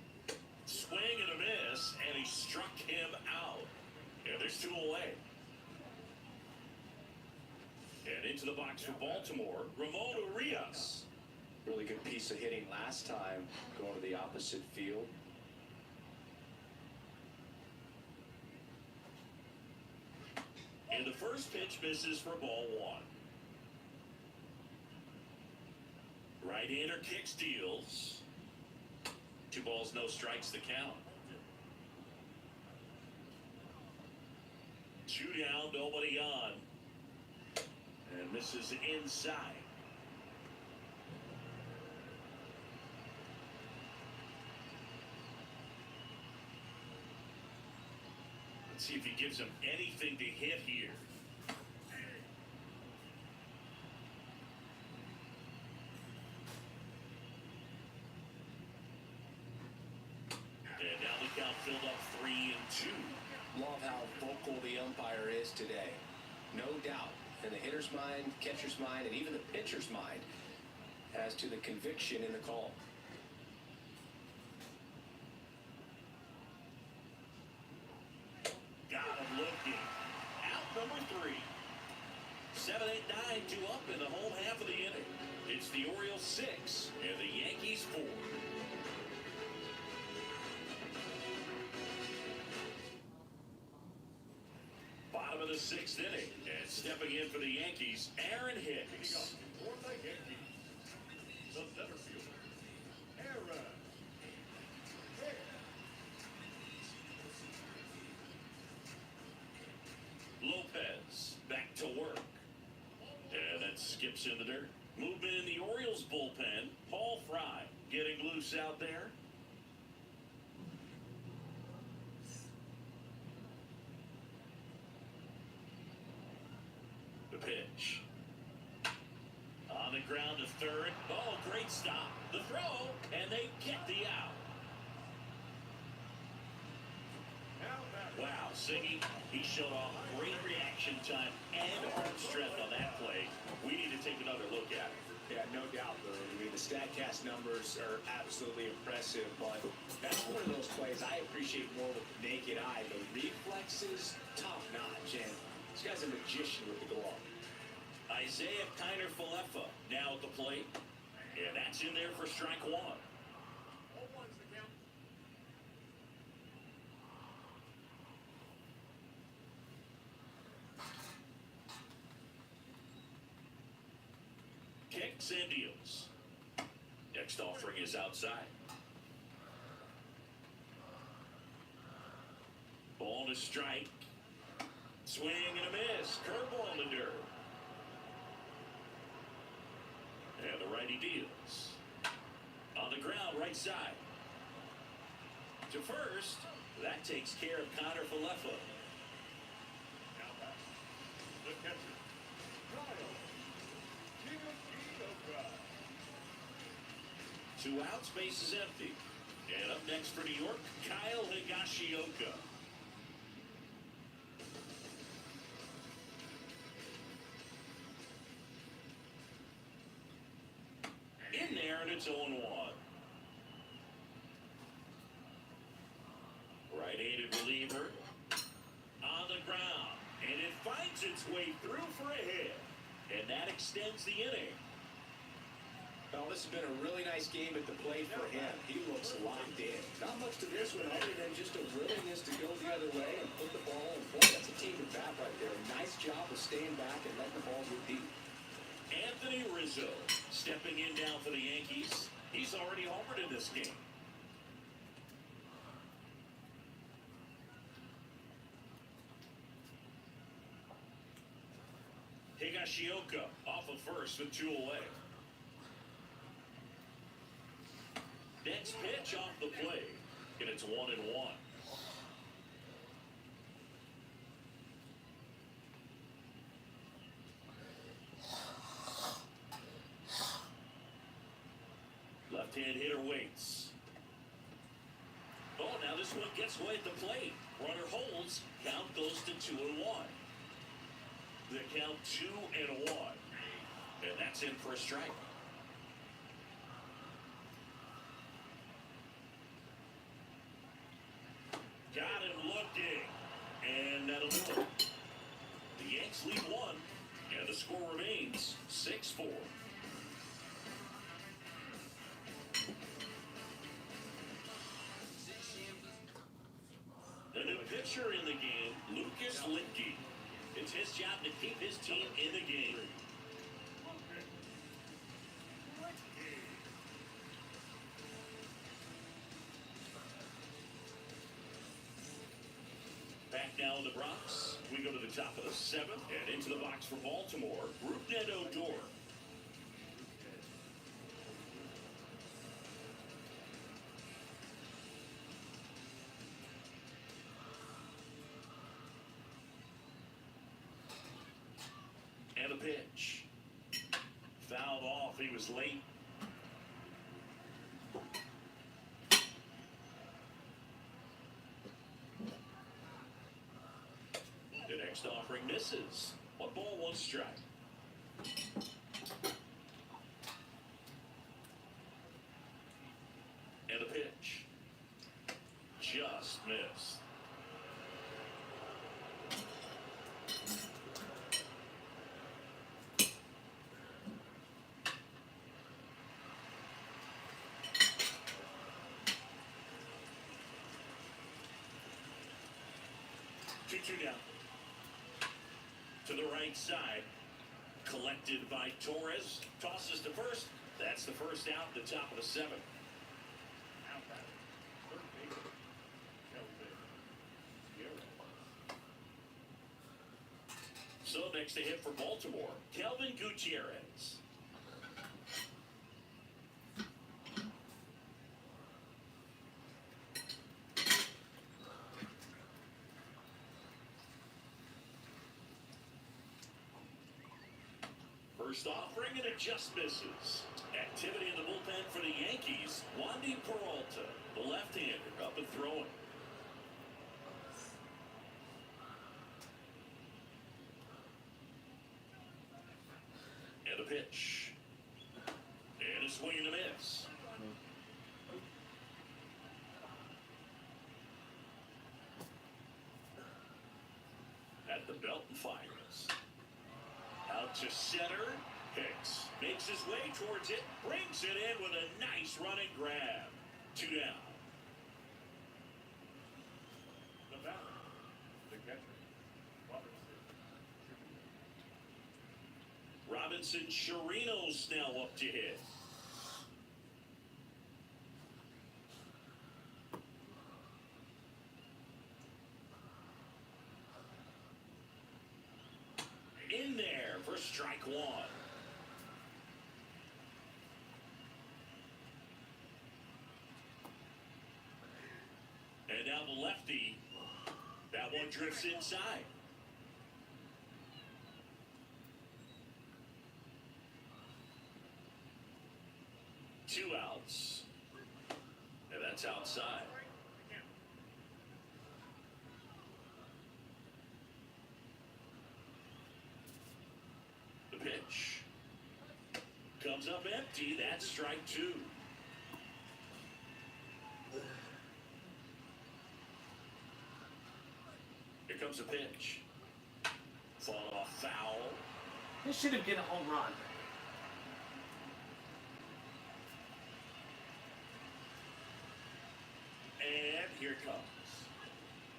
Swing and a miss, and he struck him out. Yeah, there's 2 away. And into the box for Baltimore, Ramon Urias. Really good piece of hitting last time, going to the opposite field. And the first pitch misses for ball 1. Right-hander kick steals. 2 balls, no strikes, the count. 2 down, nobody on. And misses inside. Let's see if he gives him anything to hit here. And now the count filled up 3-2. Love how vocal the umpire is today. No doubt. In the hitter's mind, catcher's mind, and even the pitcher's mind as to the conviction in the call. Got him looking. Out number 3. 7, 8, 9, 2 up in the home half of the inning. It's the Orioles 6 and the Yankees 4. Bottom of the 6th inning, and stepping in for the Yankees, Aaron Hicks. For the Yankees, the center fielder, Aaron Hicks. Lopez back to work. And that skips in the dirt. Movement in the Orioles bullpen. Paul Fry getting loose out there. The pitch. On the ground to third. Oh, great stop. The throw, and they get the out. Now back. Wow, Siggy, he showed off great reaction time and arm strength on that play. We need to take another look at it. Yeah, no doubt, though. I mean, the StatCast numbers are absolutely impressive, but that's one of those plays I appreciate more with the naked eye. The reflexes, top-notch, and this guy's a magician with the glove. Isaiah Kiner-Falefa now at the plate. And that's in there for strike 1. All one's the count. Kicks and deals. Next offering is outside. Ball to strike. Swing and a miss. Curveball in the dirt. And the righty deals. On the ground, right side. To first. That takes care of Kiner-Falefa. Now back. The catcher, Kyle. King of King. 2 outs, base is empty. And up next for New York, Kyle Higashioka. it's 0-1. Right-handed reliever on the ground, and it finds its way through for a hit, and that extends the inning. Well, this has been a really nice game at the plate for him. He looks locked in. Not much to this one other than just a willingness to go the other way and put the ball in play. That's a team at bat right there. Nice job of staying back and letting the ball get deep. Anthony Rizzo stepping in now for the Yankees. He's already homered in this game. Higashioka off of first with 2 away. Next pitch off the plate, and it's 1-1. Left-hand hitter waits. Oh, now this one gets away at the plate. Runner holds. Count goes to 2-1. The count 2-1. And that's in for a strike. Got him looking. And that'll do it. The Yanks lead 1. And the score remains 6-4. The new pitcher in the game, Lucas Litke. It's his job to keep his team in the game. Back now in the Bronx, we go to the top of the 7th and into the box for Baltimore, Rougned Odor. And a pitch. Fouled off. He was late. The next offering misses. 1 ball, 1 strike. And a pitch. Just missed. Two down. To the right side. Collected by Torres. Tosses to first. That's the first out, the top of the 7th. Out batter. Third baseman. So next to hit for Baltimore, Kelvin Gutierrez. First offering, and it just misses. Activity in the bullpen for the Yankees. Wandy Peralta, the left-hander, up and throwing. And a pitch. And a swing and a miss. At the belt and fires. Out to center. Hicks makes his way towards it. Brings it in with a nice running grab. 2 down. The batter. The catcher. Robinson Chirinos now up to hit. In there for strike 1. And now the lefty. That one drifts inside. Two outs. And that's outside. The pitch. Comes Winds up empty. That's strike two. Here comes a pitch. Fought off foul. This should have been a home run. And here it comes.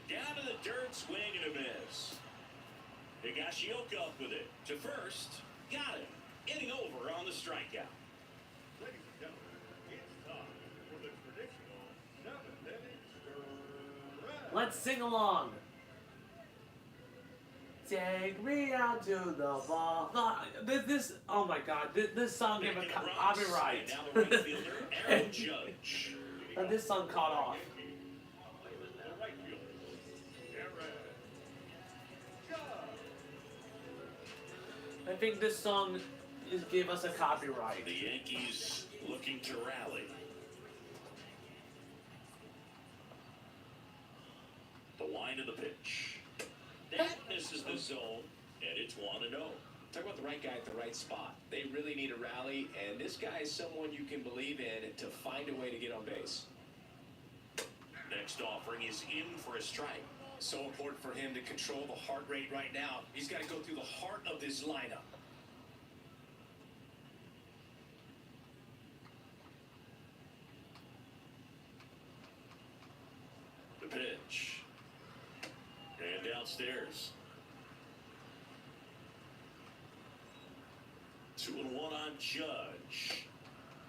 Down to the dirt, swing and a miss. Higashioka up with it. To first. Got it. Inning over on the strikeout. Ladies and gentlemen, it's time for the traditional 7-inning stretch. Let's sing along. Take me out to the ball. This oh my God, this song gave a Making runs, copyright. and now the right fielder, Aaron Judge. And this song caught off. The right fielder, Aaron Judge. I think this song gave us a copyright. The Yankees looking to rally. The line of the pitch. That misses the zone, and it's 1-0. Talk about the right guy at the right spot. They really need a rally, and this guy is someone you can believe in to find a way to get on base. Next offering is in for a strike. So important for him to control the heart rate right now. He's got to go through the heart of this lineup. The pitch. And downstairs. 2-1 on Judge.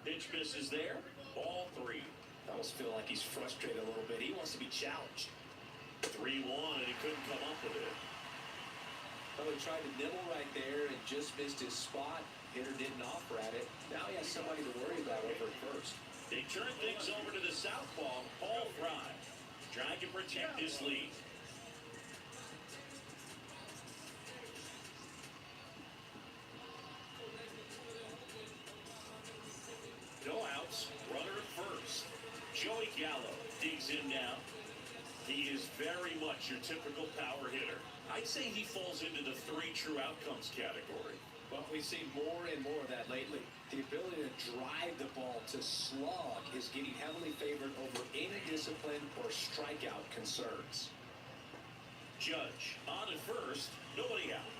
Pitch misses there. Ball 3. I almost feel like he's frustrated a little bit. He wants to be challenged. 3-1, and he couldn't come up with it. Well, he tried to nibble right there and just missed his spot. Hitter didn't offer at it. Now he has somebody to worry about over at first. They turn things over to the southpaw, Paul Fry, trying to protect his lead. No outs, runner at first. Joey Gallo digs in now. He is very much your typical power hitter. I'd say he falls into the 3 true outcomes category. Well, we've seen more and more of that lately. The ability to drive the ball to slog is getting heavily favored over any discipline or strikeout concerns. Judge on at first, nobody out.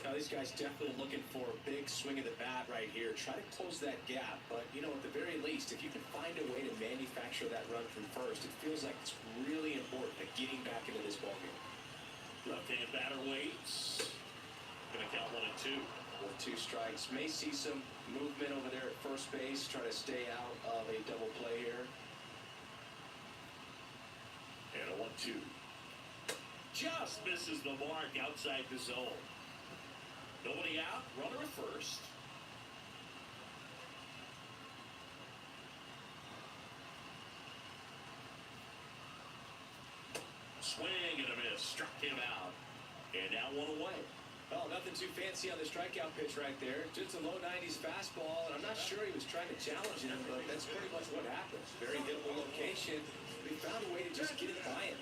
Now, these guys definitely looking for a big swing of the bat right here. Try to close that gap, but, you know, at the very least, if you can find a way to manufacture that run from first, it feels like it's really important at getting back into this ballgame. Left-hand batter waits. Gonna count 1 and 2. With 2 strikes, may see some movement over there at first base, try to stay out of a double play here. And a 1-2. Just misses the mark outside the zone. Nobody out, runner at first. Swing and a miss, struck him out. And now 1 away. Oh, nothing too fancy on the strikeout pitch right there. Just a low 90s fastball, and I'm not sure he was trying to challenge him, but that's pretty much what happened. Very hittable location. He found a way to just get it by him.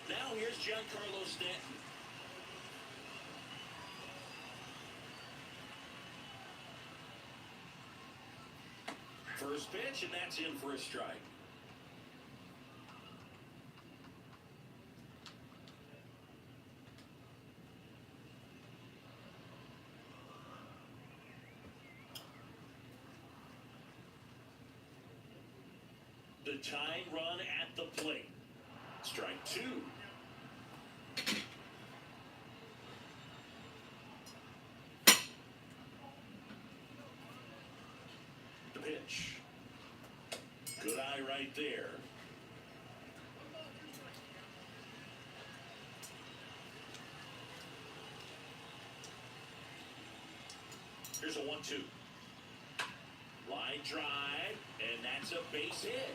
Now here's Giancarlo Stanton. First pitch, and that's in for a strike. The tying run at the plate. Strike 2. The pitch. Good eye right there. Here's a 1-2. Line drive, and that's a base hit.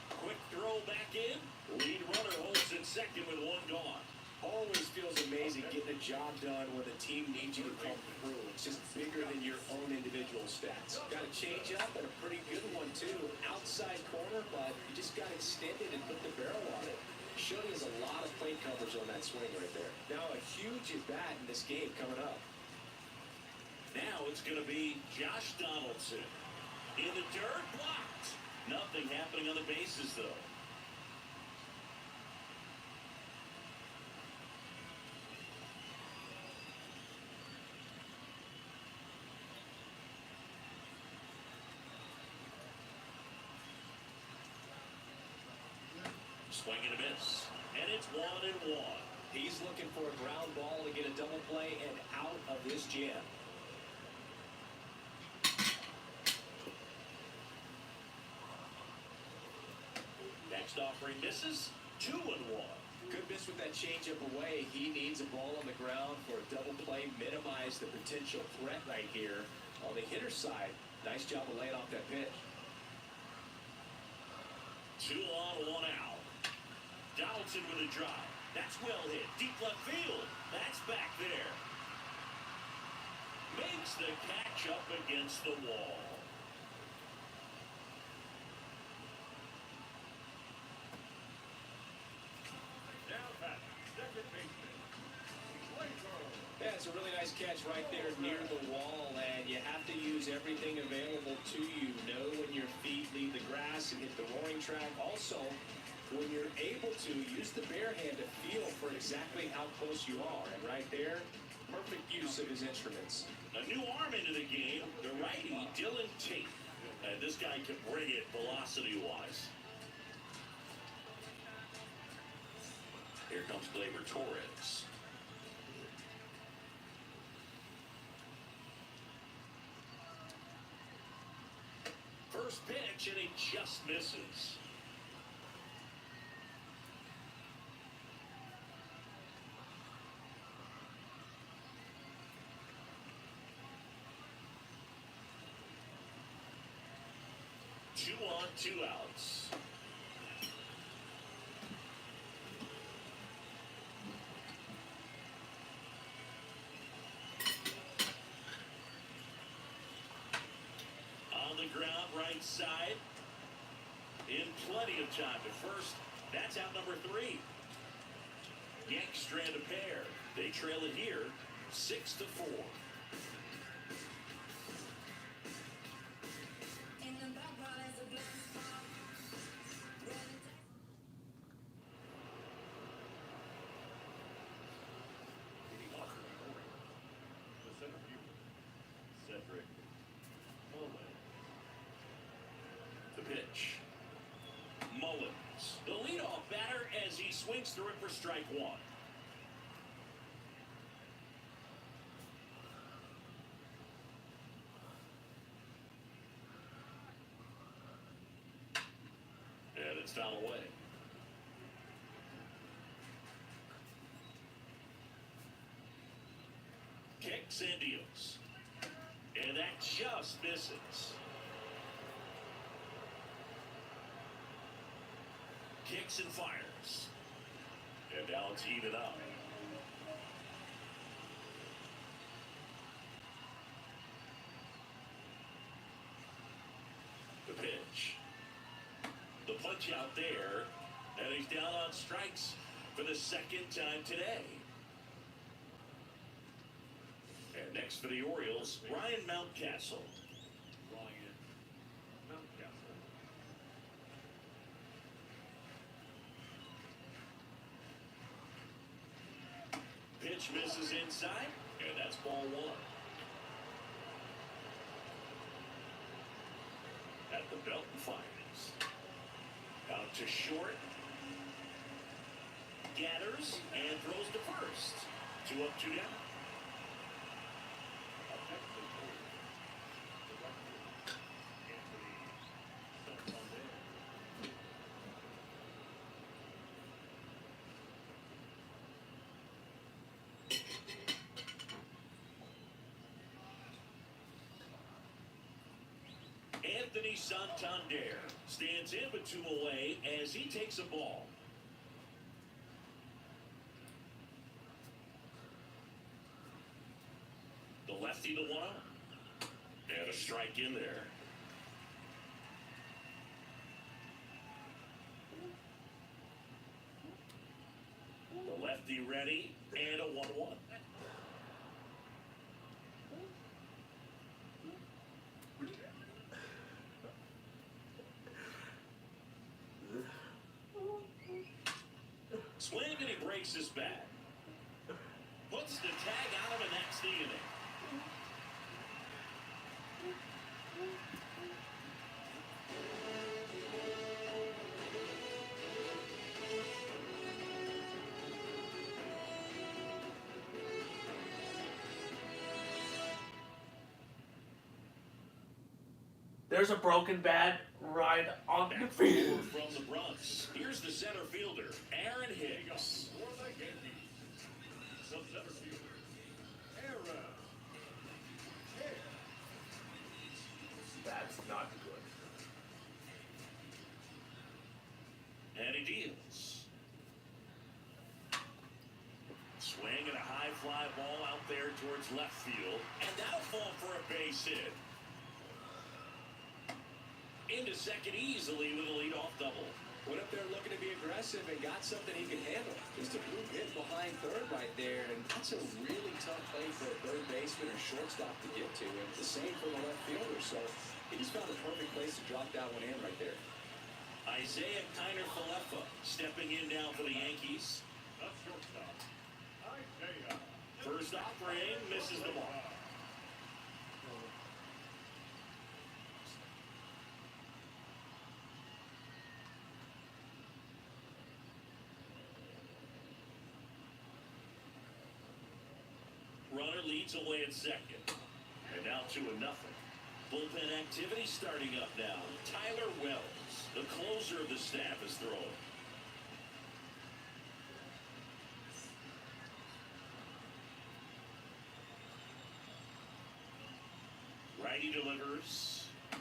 Quick throw back in. Lead runner holds at second with 1 gone. Always feels amazing getting the job done when the team needs you to come through. It's just bigger than your own individual stats. Got a change up and a pretty good one, too. Outside corner, but you just got extended and put the barrel on it. Showed has a lot of plate coverage on that swing right there. Now a huge at-bat in this game coming up. Now it's going to be Josh Donaldson. In the dirt, blocked. Nothing happening on the bases, though. Swing and a miss. And it's 1-1. He's looking for a ground ball to get a double play and out of this jam. Next offering misses. 2-1. Good miss with that changeup away. He needs a ball on the ground for a double play. Minimize the potential threat right here. On the hitter's side, nice job of laying off that pitch. 2 on, 1 out. Donaldson with a drive. That's well hit. Deep left field. That's back there. Makes the catch up against the wall. Now back, second baseman. Yeah, it's a really nice catch right there near the wall, and you have to use everything available to you. Know when your feet leave the grass and hit the roaring track. Also, when you're able to, use the bare hand to feel for exactly how close you are. And right there, perfect use of his instruments. A new arm into the game, the righty, Dylan Tate. And this guy can bring it velocity-wise. Here comes Gleyber Torres. First pitch, and he just misses. Two on, 2 outs. On the ground, right side. In plenty of time to first. That's out number 3. Yanks strand a pair. They trail it here, 6-4. The center fielder, Cedric Mullins. The pitch. Mullins, the leadoff batter as he swings through it for strike 1. And it's down away. Kicks and deals. And that just misses. Kicks and fires. And now it's even up. The pitch. The punch out there. And he's down on strikes for the second time today. And next for the Orioles, Ryan Mountcastle. Ryan Mountcastle. Pitch misses inside, and that's ball 1. At the belt and fires. Out to short. Gathers and throws to first. 2 up, 2 down. Up next is the right fielder, Anthony Santander. Anthony Santander stands in with 2 away as he takes a ball. lefty to 1-0. And a strike in there. The lefty ready, and a 1-1. Swing, and he breaks his bat. Puts the tag on him, and that's the inning. There's a broken bat right on the Back field. forward from the Bronx. Here's the center fielder, Aaron Hicks. For the Yankees, the center fielder, Aaron Hicks. That's not good. And he deals. Swing and a high fly ball out there towards left field. And that'll fall for a base hit. Into second easily with a leadoff double. Went up there looking to be aggressive and got something he can handle. Just a blue hit behind third right there, and that's a really tough play for a third baseman or shortstop to get to, and the same for the left fielder. So he just found a perfect place to drop that one in right there. Isaiah Kiner-Falefa stepping in now for the Yankees. The shortstop, Isaiah. First offering misses the mark. Runner leads away at second. And now 2-0. Bullpen activity starting up now. Tyler Wells, the closer of the staff, is throwing. Righty delivers. At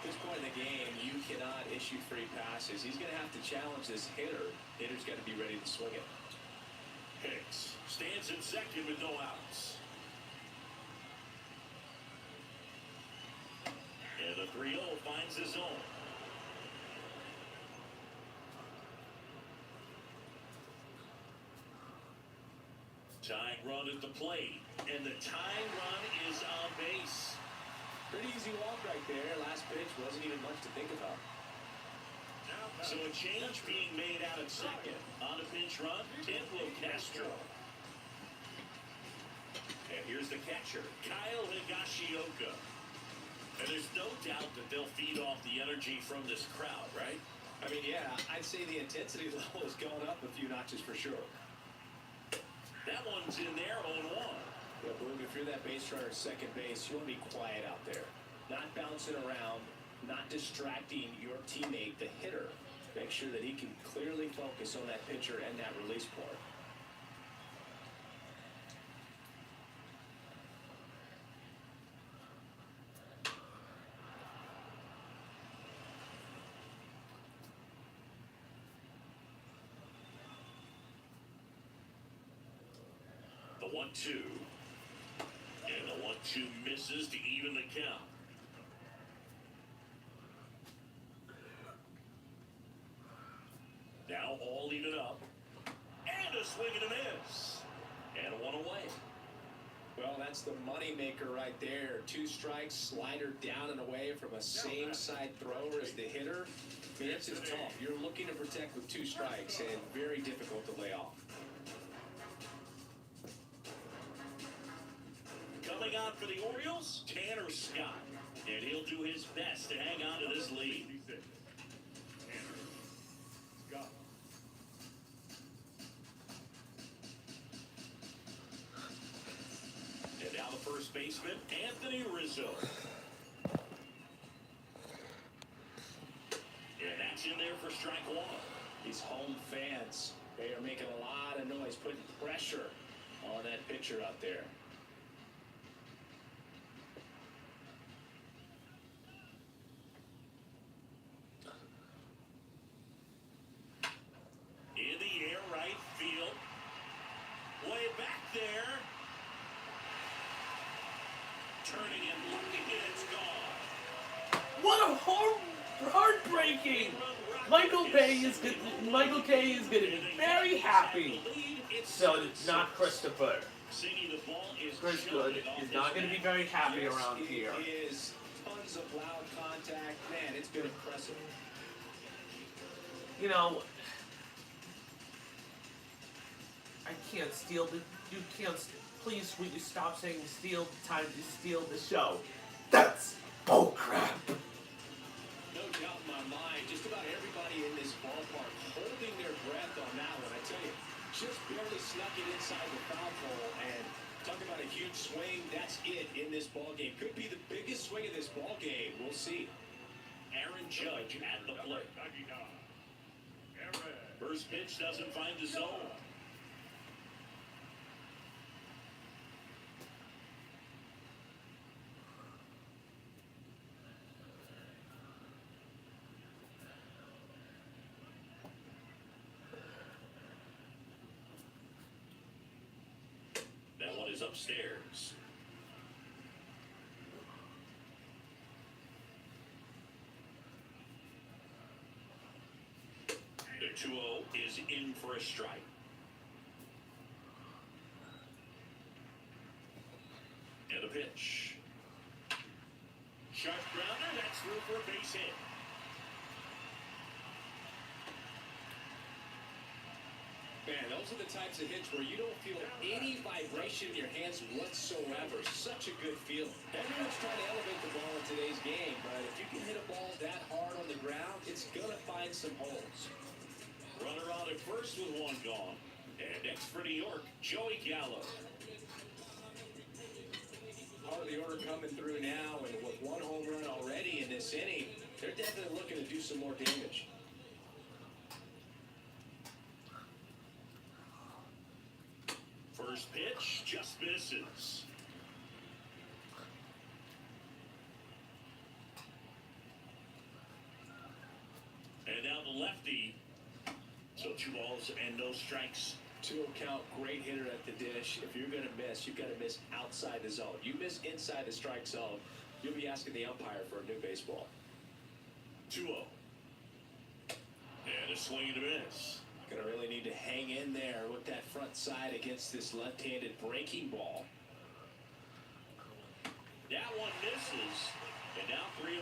this point in the game, you cannot issue free passes. He's going to have to challenge this hitter. Hitter's got to be ready to swing it. Hicks stands in second with no outs. And the 3-0 finds his own. Tying run at the plate. And the tying run is on base. Pretty easy walk right there. Last pitch wasn't even much to think about. So a change being made out at second. On a pinch run, Pablo Castro. And here's the catcher, Kyle Higashioka. And there's no doubt that they'll feed off the energy from this crowd, right? I mean, yeah, I'd say the intensity level is going up a few notches for sure. That one's in there, 0-1. Yeah, Boog, if you're that base runner at second base, you want to be quiet out there. Not bouncing around, not distracting your teammate, the hitter. Make sure that he can clearly focus on that pitcher and that release point. The 1-2. And the 1-2 misses to even the count. Now all even up. And a swing and a miss. And a 1 away. Well, that's the money maker right there. 2 strikes, slider down and away from a same side thrower as the hitter. I mean, it's just tough. You're looking to protect with 2 strikes and very difficult to lay off. Coming on for the Orioles, Tanner Scott. And he'll do his best to hang on to this lead. 56. Tanner Scott. And now the first baseman, Anthony Rizzo. And that's in there for strike 1. These home fans, they are making a lot of noise, putting pressure on that pitcher out there. In the air, right field. Way back there. turning and looking, and it's gone. What a heartbreaking! Michael K is gonna be very happy. So not Christopher. Chris Good is not gonna be very happy around here. It is tons of loud contact. Man, it's been impressive. You know, I can't steal the. You can't. Please, will you stop saying steal? Time to steal the show. That's bullcrap. No doubt in my mind, just about everybody in this ballpark holding their breath on that one. I tell you, just barely snuck it inside the foul pole, and talk about a huge swing. That's it in this ball game. Could be the biggest swing of this ball game. We'll see. Aaron Judge at the plate. First pitch doesn't find the zone. That one is upstairs. The 2-0 is in for a strike. And a pitch. Sharp grounder, that's through for a base hit. Man, those are the types of hits where you don't feel any vibration in your hands whatsoever. Such a good feeling. Everyone's trying to elevate the ball in today's game, but if you can hit a ball that hard on the ground, it's going to find some holes. Runner on at first with one gone. And next for New York, Joey Gallo. Part of the order coming through now, and with one home run already in this inning, they're definitely looking to do some more damage. First pitch just misses. And now the lefty. So 2 balls and no strikes. 2-0 count, great hitter at the dish. If you're going to miss, you've got to miss outside the zone. You miss inside the strike zone, you'll be asking the umpire for a new baseball. 2-0. And a swing and a miss. Going to really need to hang in there with that front side against this left-handed breaking ball. That one misses. And now 3-1.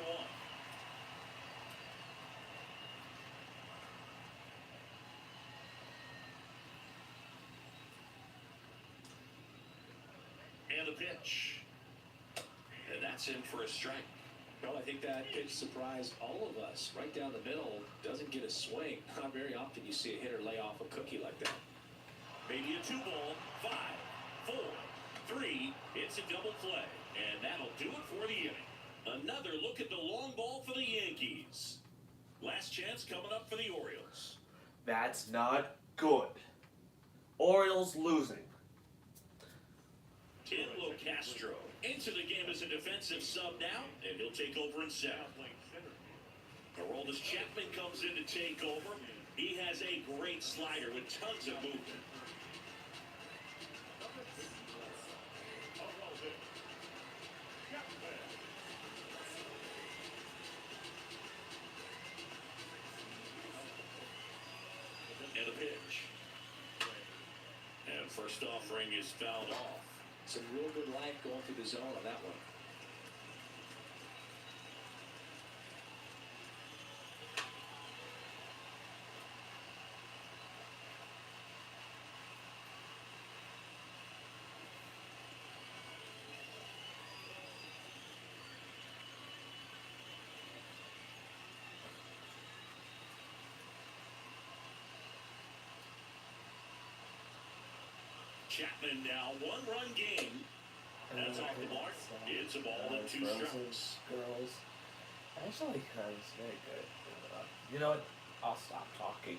And a pitch. And that's in for a strike. Well, I think that pitch surprised all of us. Right down the middle, doesn't get a swing. Not very often you see a hitter lay off a cookie like that. Maybe a 2 ball. 5, 4, 3. It's a double play. And that'll do it for the inning. Another look at the long ball for the Yankees. Last chance coming up for the Orioles. That's not good. Orioles losing. Tim Locastro into the game as a defensive sub now, and he'll take over in center. Aroldis Chapman comes in to take over. He has a great slider with tons of movement. And a pitch. And first offering is fouled off. Some real good life going through the zone on that one. Chapman now, 1-run game. That's off the mark. It's a ball and 2 strikes. Girls. Actually, that's very good. You know what? I'll stop talking.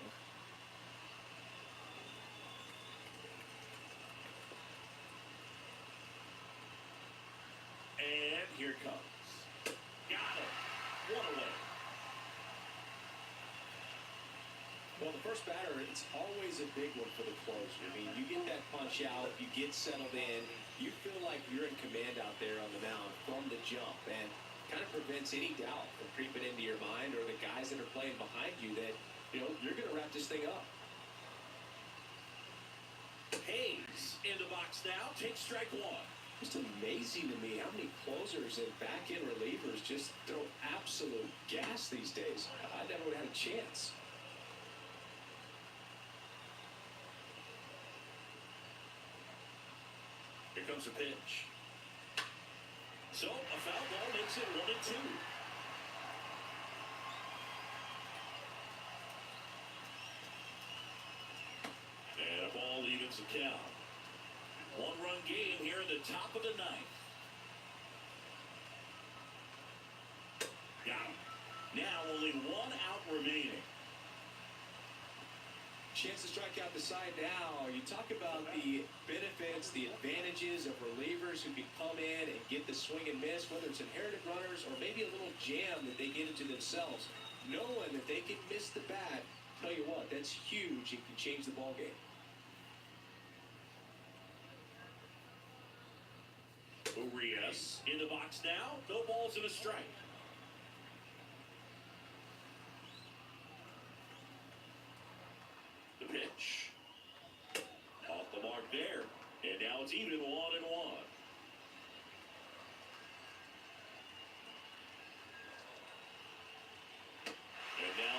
And here it comes. Got it. One away. Well, the first batter, it's always a big one for the closer. I mean, you get that punch out, you get settled in, you feel like you're in command out there on the mound from the jump, and kind of prevents any doubt from creeping into your mind or the guys that are playing behind you that, you're going to wrap this thing up. Hayes in the box now. Take strike one. Just amazing to me how many closers and back-end relievers just throw absolute gas these days. I never would have had a chance. Here comes a pitch. So a foul ball makes it 1-2. And a ball evens the count. One-run game here in the top of the ninth. Got him. Now only one out remaining. Chance to strike out the side now. You talk about the benefits, the advantages of relievers who can come in and get the swing and miss, whether it's inherited runners or maybe a little jam that they get into themselves. Knowing that they can miss the bat, tell you what, that's huge. It can change the ball game. Urias in the box now. No balls and a strike. The pitch. Off the mark there. And now it's even 1-1. And now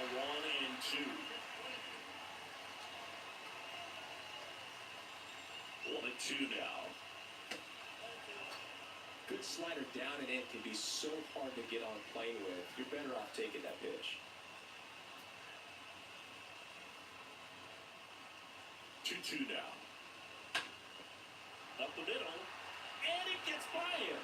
1-2. 1-2 now. Good slider down and in can be so hard to get on plane with. You're better off taking that pitch. 2-2 now. Up the middle. And it gets by him.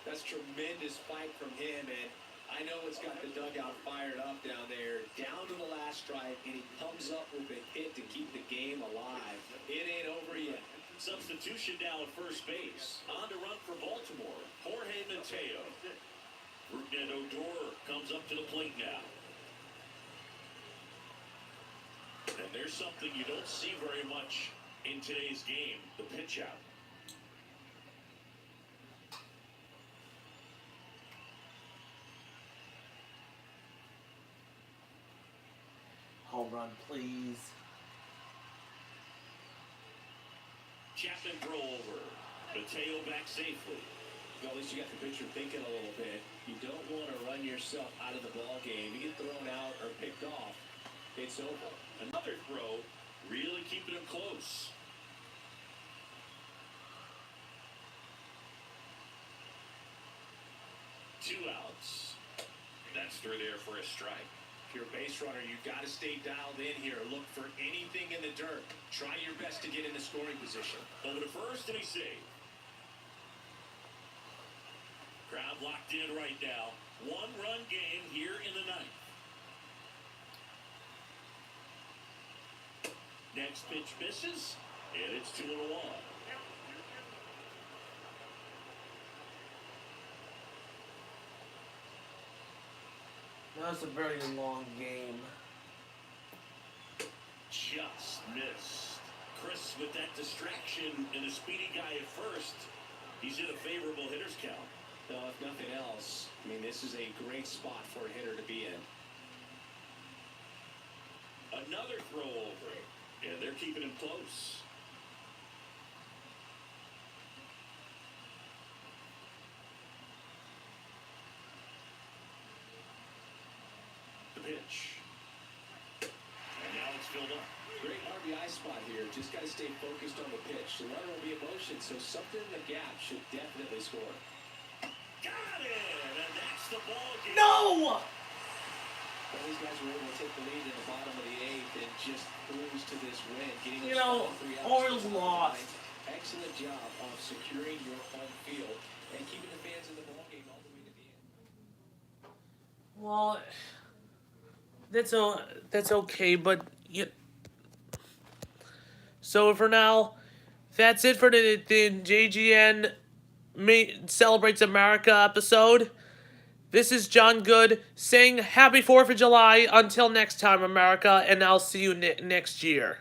That's tremendous fight from him, and I know it's got the dugout fired up down there. Down to the last strike, and he comes up with a hit to keep the game alive. It ain't over yet. Substitution now at first base. On to run for Baltimore. Jorge Mateo. Rougned Odor comes up to the plate now. And there's something you don't see very much in today's game, the pitch out. Home run, please. Chapman throw over. Mateo back safely. Well, at least you got the pitcher thinking a little bit. You don't want to run yourself out of the ball game. You get thrown out or picked off, it's over. Another throw, really keeping him close. Two outs. That's through there for a strike. If you're a base runner, you've got to stay dialed in here. Look for anything in the dirt. Try your best to get in the scoring position. Over to first, and he's safe. Crowd locked in right now. One-run game here in the ninth. Next pitch misses, and it's 2-1. That was a very long game. Just missed. Chris with that distraction and a speedy guy at first. He's in a favorable hitter's count. If nothing else, I mean, this is a great spot for a hitter to be in. Another throw over, and they're keeping him close. The pitch. And now it's filled up. Great RBI spot here. Just got to stay focused on the pitch. The runner will be in motion, so something in the gap should definitely score. Got it! And that's the ball game. No! Well, these guys were able to take the lead in the bottom of the eighth and just cruise to this win. Getting You know, Orioles lost. Excellent job of securing your home field and keeping the fans in the ball game all the way to the end. Well, that's okay, but So for now, that's it for the JGN Celebrates America episode. This is John Good saying Happy 4th of July. Until next time, America, and I'll see you next year.